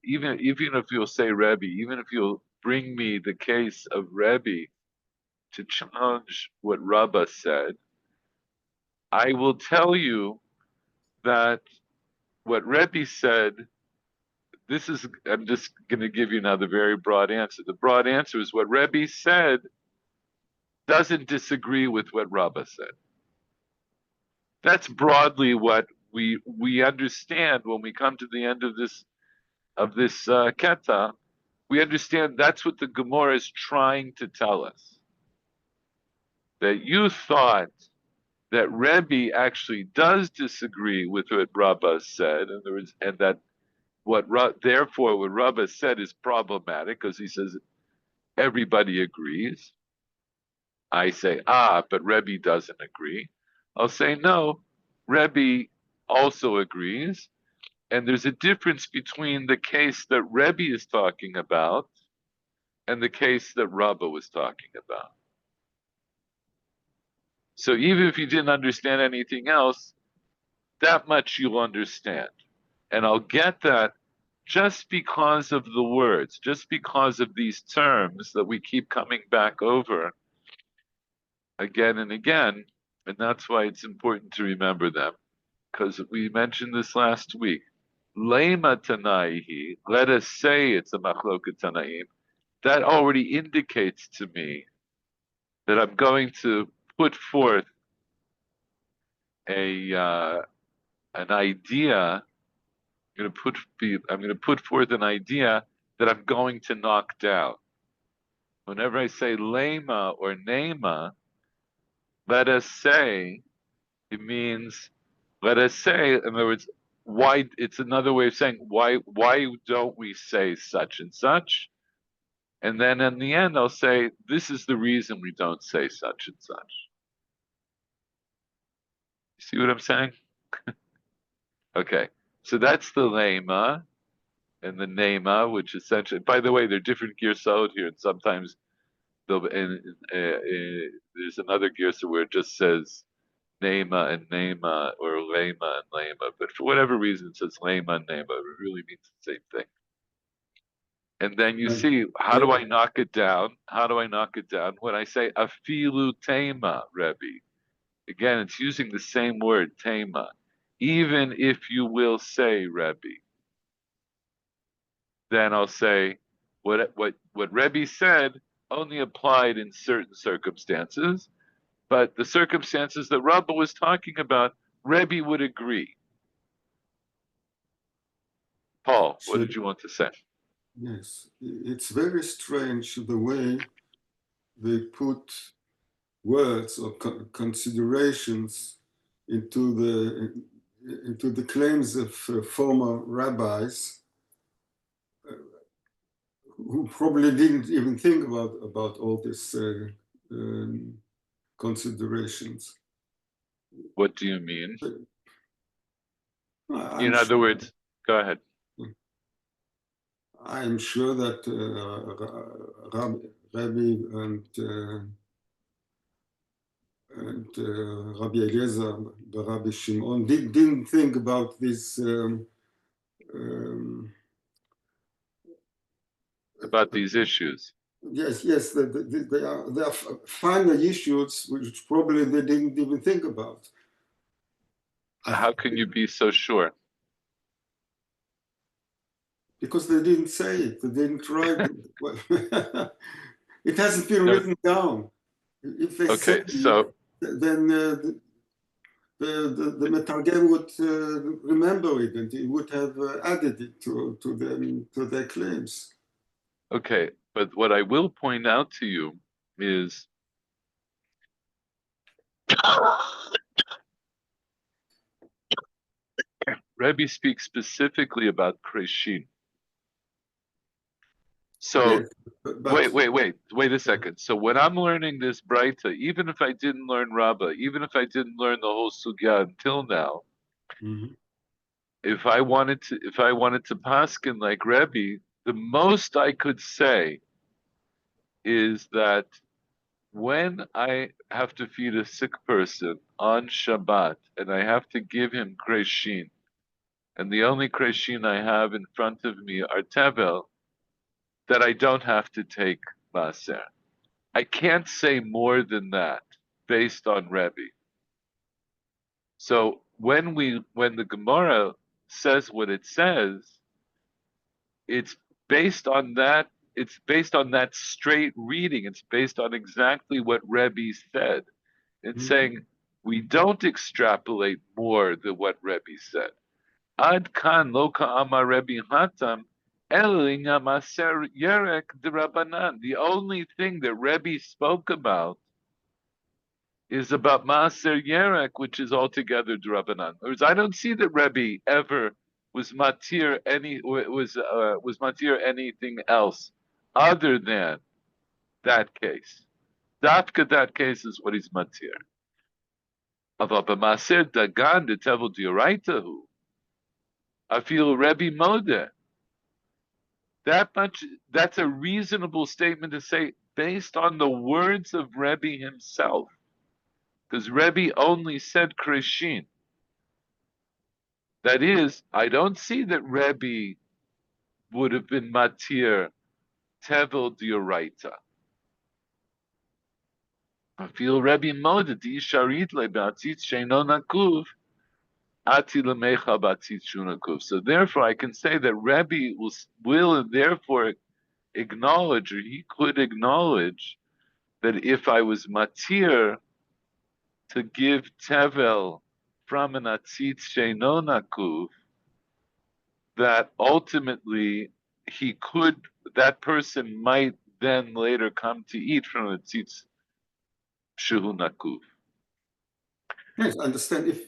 even if you'll say Rebbe, even if you'll bring me the case of Rebbe to challenge what Rabbah said, I will tell you that what Rebbe said, I'm just going to give you now the very broad answer. The broad answer is what Rebbe said doesn't disagree with what Rabbah said. That's broadly what we understand when we come to the end of this keta. We understand that's what the Gemara is trying to tell us. That you thought that Rebbe actually does disagree with what Rabbah said, and that therefore what Rabbah said is problematic because he says everybody agrees. I say, but Rebbe doesn't agree. I'll say, no, Rebbe also agrees. And there's a difference between the case that Rebbe is talking about and the case that Rabbah was talking about. So even if you didn't understand anything else, that much you'll understand. And I'll get that just because of the words, just because of these terms that we keep coming back over again and again. And that's why it's important to remember them, because we mentioned this last week. Lema Tanaihi, let us say it's a Machloket Tanaim. That already indicates to me that I'm going to put forth an idea. I'm going to put forth an idea that I'm going to knock down. Whenever I say lema or nema, let us say, it means let us say. In other words, why? It's another way of saying why don't we say such and such? And then in the end, I'll say this is the reason we don't say such and such. You see what I'm saying? Okay, so that's the lema and the nema, which essentially, by the way, they're different gearsot here, and sometimes there's another gearsa where it just says nema and nema, or lema and lema, but for whatever reason it says lema and nema. It really means the same thing. And then you see, how do I knock it down? How do I knock it down? When I say afilu tema, Rebbe, again, it's using the same word, tema. Even if you will say Rebbe, then I'll say what Rebbe said only applied in certain circumstances, but the circumstances that Rabbah was talking about, Rebbe would agree. Paul, what did you want to say? Yes, it's very strange the way they put words or considerations into the claims of former rabbis who probably didn't even think about all these considerations. What do you mean? In other words, go ahead. I'm sure that Rabbi and Rabbi Eliezer, the Rabbi Shimon didn't think about this about these issues. Yes, they are final issues which probably they didn't even think about. How can you be so sure? Because they didn't say it. They didn't write it. It hasn't been written down. If they said it, then the Metargem would remember it, and he would have added it to their claims. Okay, but what I will point out to you is Rebbe speaks specifically about Kreshin. So Yes, but wait a second. So when I'm learning this Breita, even if I didn't learn Rabbah, even if I didn't learn the whole Sugya until now, if I wanted to paskin like Rebbe, the most I could say is that when have to feed a sick person on Shabbat, and I have to give him kreshin, and the only kreshin I have in front of me are tevel, that I don't have to take maaser. I can't say more than that based on Rebbe. So when the Gemara says what it says, it's based on that. It's based on that straight reading. It's based on exactly what Rebbe said. It's saying we don't extrapolate more than what Rebbe said. Ad kan lo ka'amar Rebbe hatam elinga maser yerek d'Rabbanan. The only thing that Rebbe spoke about is about maser yerek, which is altogether d'Rabbanan. In other words, I don't see that Rebbe ever was matir anything else other than that case. Dafka, that case is what he's matir. Aval b'maser dagan detevel dioraitahu. I feel Rebbe Modeh. That's a reasonable statement to say based on the words of Rebbe himself. Because Rebbe only said Krishin. That is, I don't see that Rebbe would have been matir tevel dioraita. I feel Rebbe Modeh di sharit le b'atzitz sheino nakuv ati lemecha b'atzitz shu nakuv. So therefore, I can say that Rebbe will therefore acknowledge, or he could acknowledge, that if I was matir to give tevel from an atzitz sheino nakuv, that ultimately that person might then later come to eat from an atzitz shehu nakuv. Yes, I understand.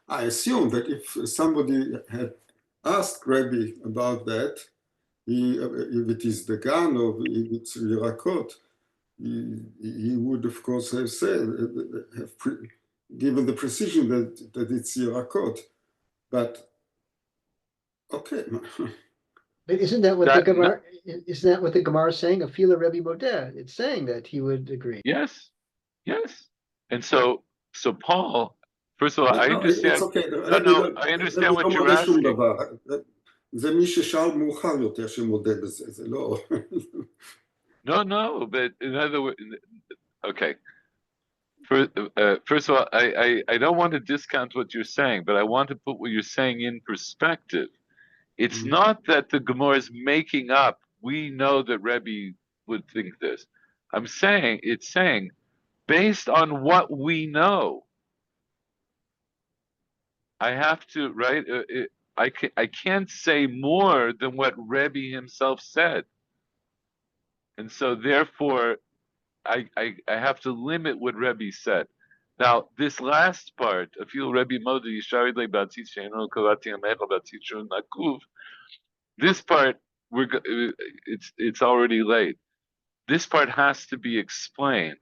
I assume that if somebody had asked Rabbi about that, if it is the gun or if it's Yirakot, he would, of course, have said, given the precision that it's Yirakot. But, okay. But isn't that what the Gemara? Isn't that what the Gemara is saying? Afila Rebbe Modeh. It's saying that he would agree. Yes. And so Paul, first of all, I understand. It's okay. I understand what you're asking. זה מי ששאל מאוחר יותר שמודה בזה, זה לא... No, but in other words, okay. First of all, I don't want to discount what you're saying, but I want to put what you're saying in perspective. It's not that the Gemara is making up. We know that Rebbe would think this. It's saying, based on what we know, I have to, right? I can't say more than what Rebbe himself said. And so therefore, I have to limit what Rebbe said. Now, this last part, Afil Rebbe Modeh Yisharid Le Batzitz Sheino Kovati Amecha Batzitz Shun Nakuv, this part, it's already late. This part has to be explained.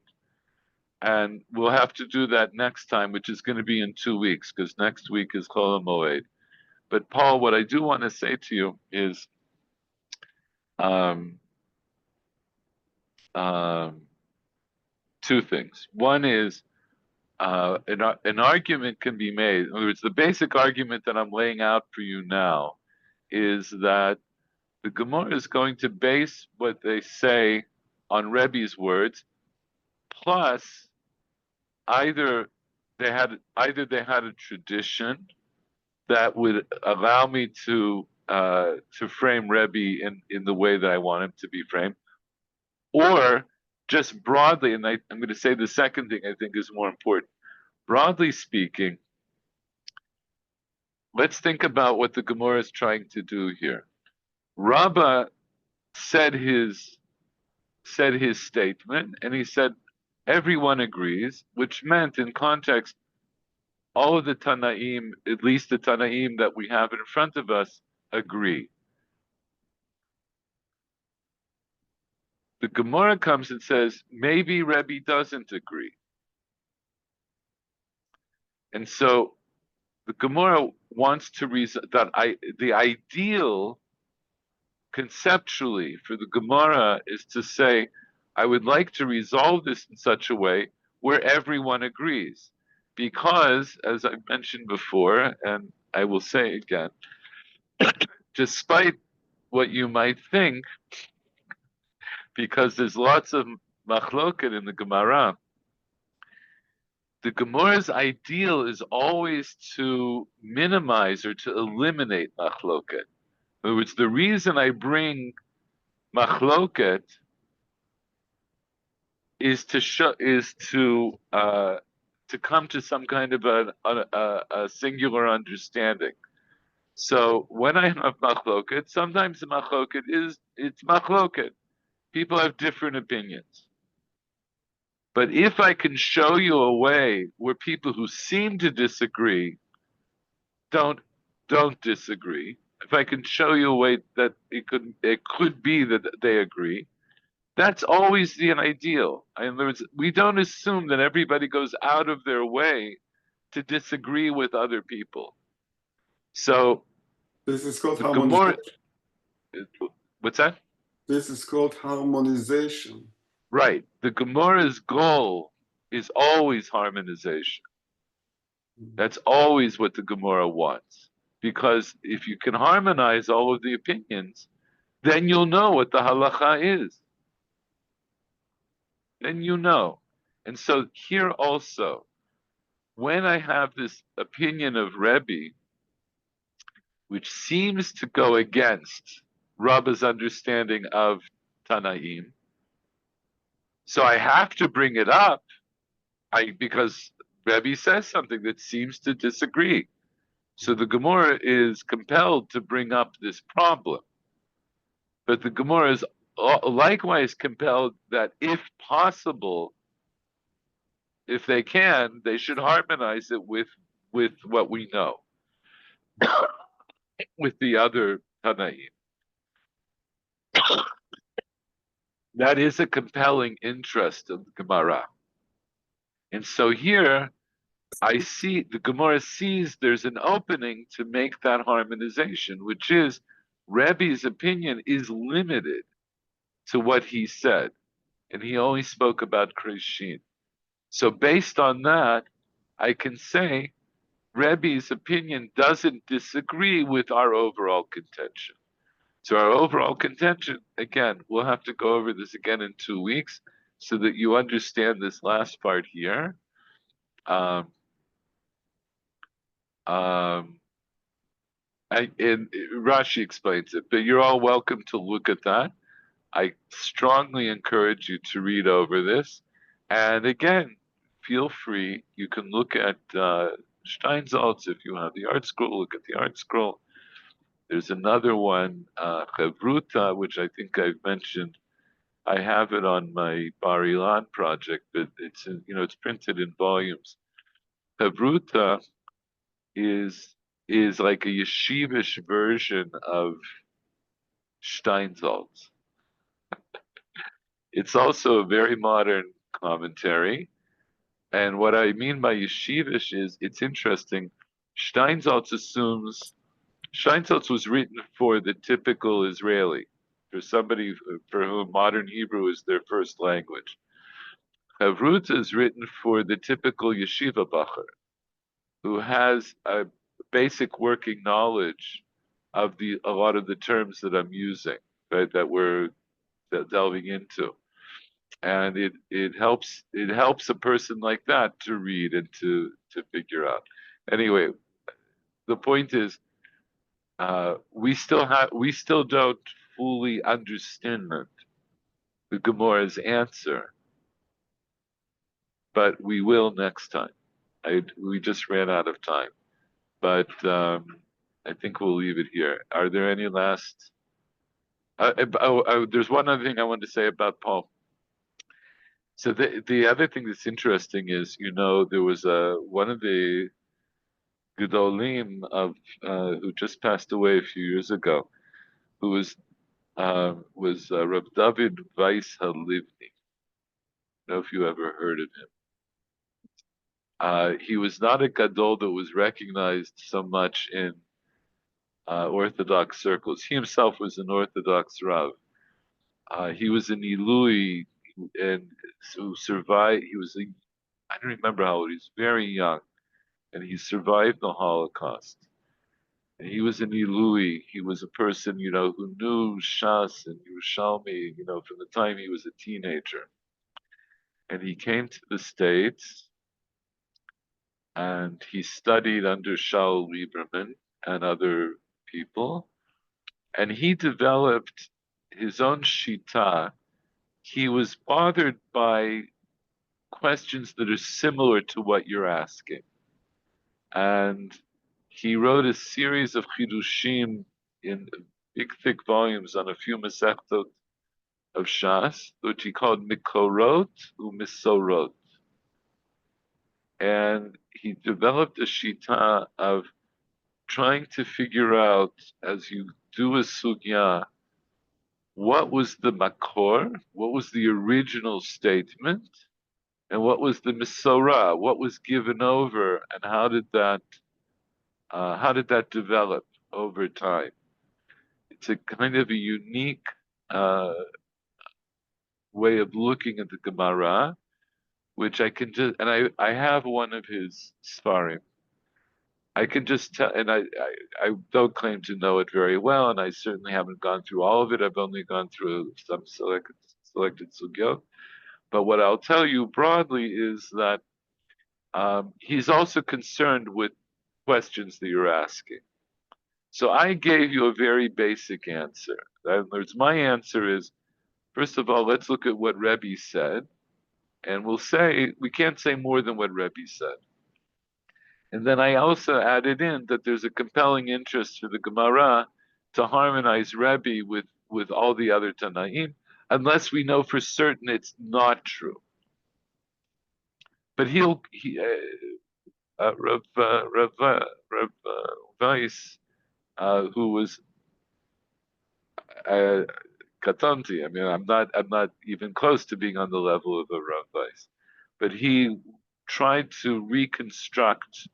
And we'll have to do that next time, which is going to be in 2 weeks, because next week is Chol HaMoed. But Paul, what I do want to say to you is, two things. One is an argument can be made. In other words, the basic argument that I'm laying out for you now is that the Gemara is going to base what they say on Rebbe's words, plus either they had a tradition that would allow me to frame Rebbe in the way that I want him to be framed, or just broadly, and I'm going to say the second thing I think is more important. Broadly speaking, let's think about what the Gemara is trying to do here. Rabbah said his statement, and he said everyone agrees, which meant in context, all of the Tanaim, at least the Tanaim that we have in front of us, agree. The Gemara comes and says, maybe Rebbe doesn't agree. And so the Gemara wants to reason that the ideal conceptually for the Gemara is to say, I would like to resolve this in such a way where everyone agrees. Because, as I mentioned before, and I will say again, despite what you might think, because there's lots of machloket in the Gemara, the Gemara's ideal is always to minimize or to eliminate machloket. In other words, the reason I bring machloket is to come to some kind of a singular understanding. So when I have machloket, sometimes the machloket it's machloket. People have different opinions. But if I can show you a way where people who seem to disagree don't disagree, if I can show you a way that it could be that they agree, that's always the ideal. In other words, we don't assume that everybody goes out of their way to disagree with other people. So This is called the harmonization. Gemara, what's that? This is called harmonization. Right. The Gemara's goal is always harmonization. That's always what the Gemara wants. Because if you can harmonize all of the opinions, then you'll know what the halacha is. Then you know. And so here also, when I have this opinion of Rebbe, which seems to go against Rabba's understanding of Tanaim, so I have to bring it up because Rebbe says something that seems to disagree. So the Gemara is compelled to bring up this problem. But the Gemara is likewise compelled that if possible, if they can, they should harmonize it with what we know, with the other Tanaim. That is a compelling interest of the Gemara. And so here, I see, the Gemara sees there's an opening to make that harmonization, which is Rebbe's opinion is limited to what he said. And he only spoke about Krishin. So based on that, I can say Rebbe's opinion doesn't disagree with our overall contention. So our overall contention, again, we'll have to go over this again in 2 weeks so that you understand this last part here. And Rashi explains it, but you're all welcome to look at that. I strongly encourage you to read over this. And again, feel free. You can look at Steinsaltz if you have the art scroll, look at the art scroll. There's another one, Chavruta, which I think I've mentioned. I have it on my Bar Ilan project, but it's printed in volumes. Chavruta is like a yeshivish version of Steinsaltz. It's also a very modern commentary. And what I mean by yeshivish is, it's interesting. Steinsaltz was written for the typical Israeli, for somebody for whom modern Hebrew is their first language. Chavruta is written for the typical yeshiva bacher, who has a basic working knowledge of a lot of the terms that I'm using, right, that we're delving into. And it helps a person like that to read and to figure out. Anyway, the point is, we still don't fully understand the Gemara's answer, but we will next time. We just ran out of time, but I think we'll leave it here. Are there any last? There's one other thing I wanted to say about Paul. So the other thing that's interesting is, there was one of the Gedolim who just passed away a few years ago, who was Rav David Weiss Halivni. I don't know if you ever heard of him. He was not a gadol that was recognized so much in Orthodox circles. He himself was an Orthodox Rav. He was an Ilui and who survived. He was I don't remember how old. He's very young, and he survived the Holocaust. And he was an Ilui. He was a person, who knew Shas and Yerushalmi, from the time he was a teenager. And he came to the States and he studied under Shaul Lieberman and other people. And he developed his own shita. He was bothered by questions that are similar to what you're asking. And he wrote a series of chidushim in big, thick volumes on a few masechtot of Shas, which he called Mikorot u Misorot. And he developed a shita of trying to figure out, as you do a sugya, what was the makor, what was the original statement, and what was the misorah, what was given over, and how did that develop over time? It's a kind of a unique way of looking at the Gemara, which I can just, and I have one of his svarim. I can just tell, and I don't claim to know it very well, and I certainly haven't gone through all of it. I've only gone through some selected sugyot. But what I'll tell you broadly is that he's also concerned with questions that you're asking. So I gave you a very basic answer. In other words, my answer is, first of all, let's look at what Rebbe said, and we can't say more than what Rebbe said. And then I also added in that there's a compelling interest for the Gemara to harmonize Rebbe with all the other Tanaim, unless we know for certain it's not true. But Rav Weiss, who was Katanti. I mean, I'm not even close to being on the level of a Rav Weiss, but he tried to reconstruct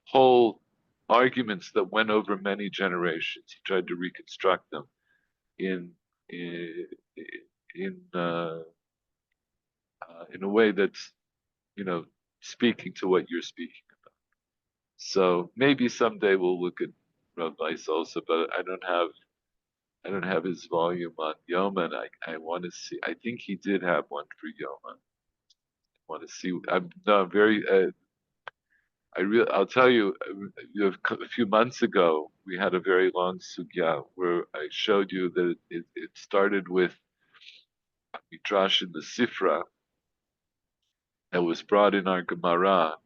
whole arguments that went over many generations. He tried to reconstruct them in a way that's, speaking to what you're speaking about. So maybe someday we'll look at Rav Weiss also, but I don't have his volume on Yoma, and I want to see. I think he did have one for Yoma. I want to see. I'm very. I'll tell you, a few months ago, we had a very long sugya where I showed you that it started with a midrash in the Sifra that was brought in our Gemara,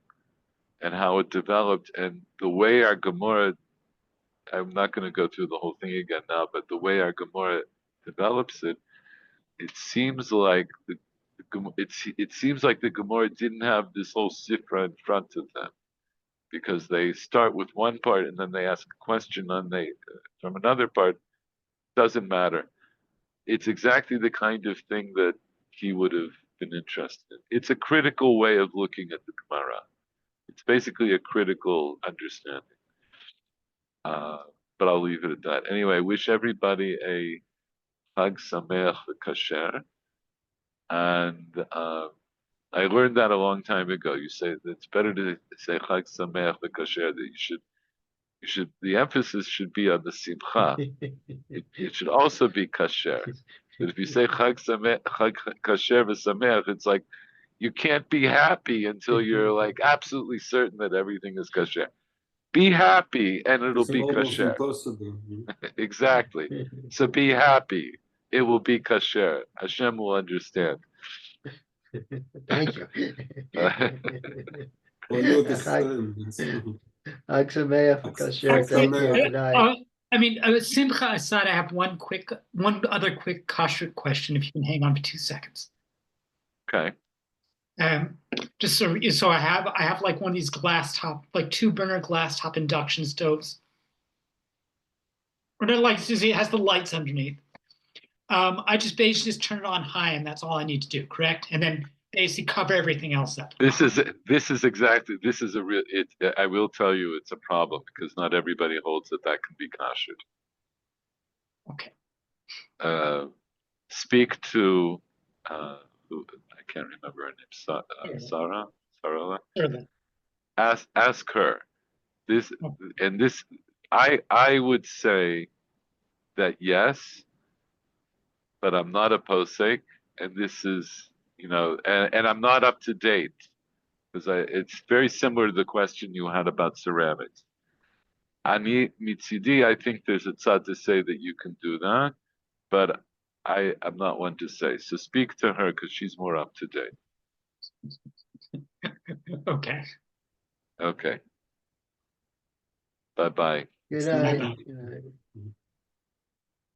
and how it developed, and the way our Gemara. I'm not going to go through the whole thing again now, but the way our Gemara develops it, it seems like it seems like the Gemara didn't have this whole Sifra in front of them, because they start with one part and then they ask a question from another part. Doesn't matter. It's exactly the kind of thing that he would have been interested in. It's a critical way of looking at the Gemara. It's basically a critical understanding. But I'll leave it at that. Anyway, wish everybody a Chag Sameach v'Kasher. And I learned that a long time ago. You say that it's better to say Chag Sameach v'Kasher, that the emphasis should be on the Simcha. It should also be Kasher. But if you say Chag Kasher v'Sameach, it's like you can't be happy until you're like absolutely certain that everything is Kasher. Be happy and it'll be kasher. Impossible. Exactly. So be happy. It will be kasher. Hashem will understand. Thank you. For you this time. Chag Sameach v'Kasher. Thank you. Good night. I mean, Simcha aside, I have one other quick kashrut question, if you can hang on for 2 seconds. Okay. Just so I have like one of these glass top, like 2-burner glass top induction stoves. Or it has the lights underneath. I just basically just turn it on high, and that's all I need to do, correct? And then basically cover everything else up. This is a real. I will tell you, it's a problem because not everybody holds that can be kashrut. Okay. Speak to. I can't remember her name. Sarah. Carola. Sure then. Ask her. This Oh. and this I would say that yes, but I'm not a posek, and this is, and I'm not up to date because it's very similar to the question you had about ceramics. Ani mitzidi, I think there's a tzad to say that you can do that, but I'm not one to say. So speak to her because she's more up to date. Okay. Okay. Bye bye. Good Bye-bye. night. Good night.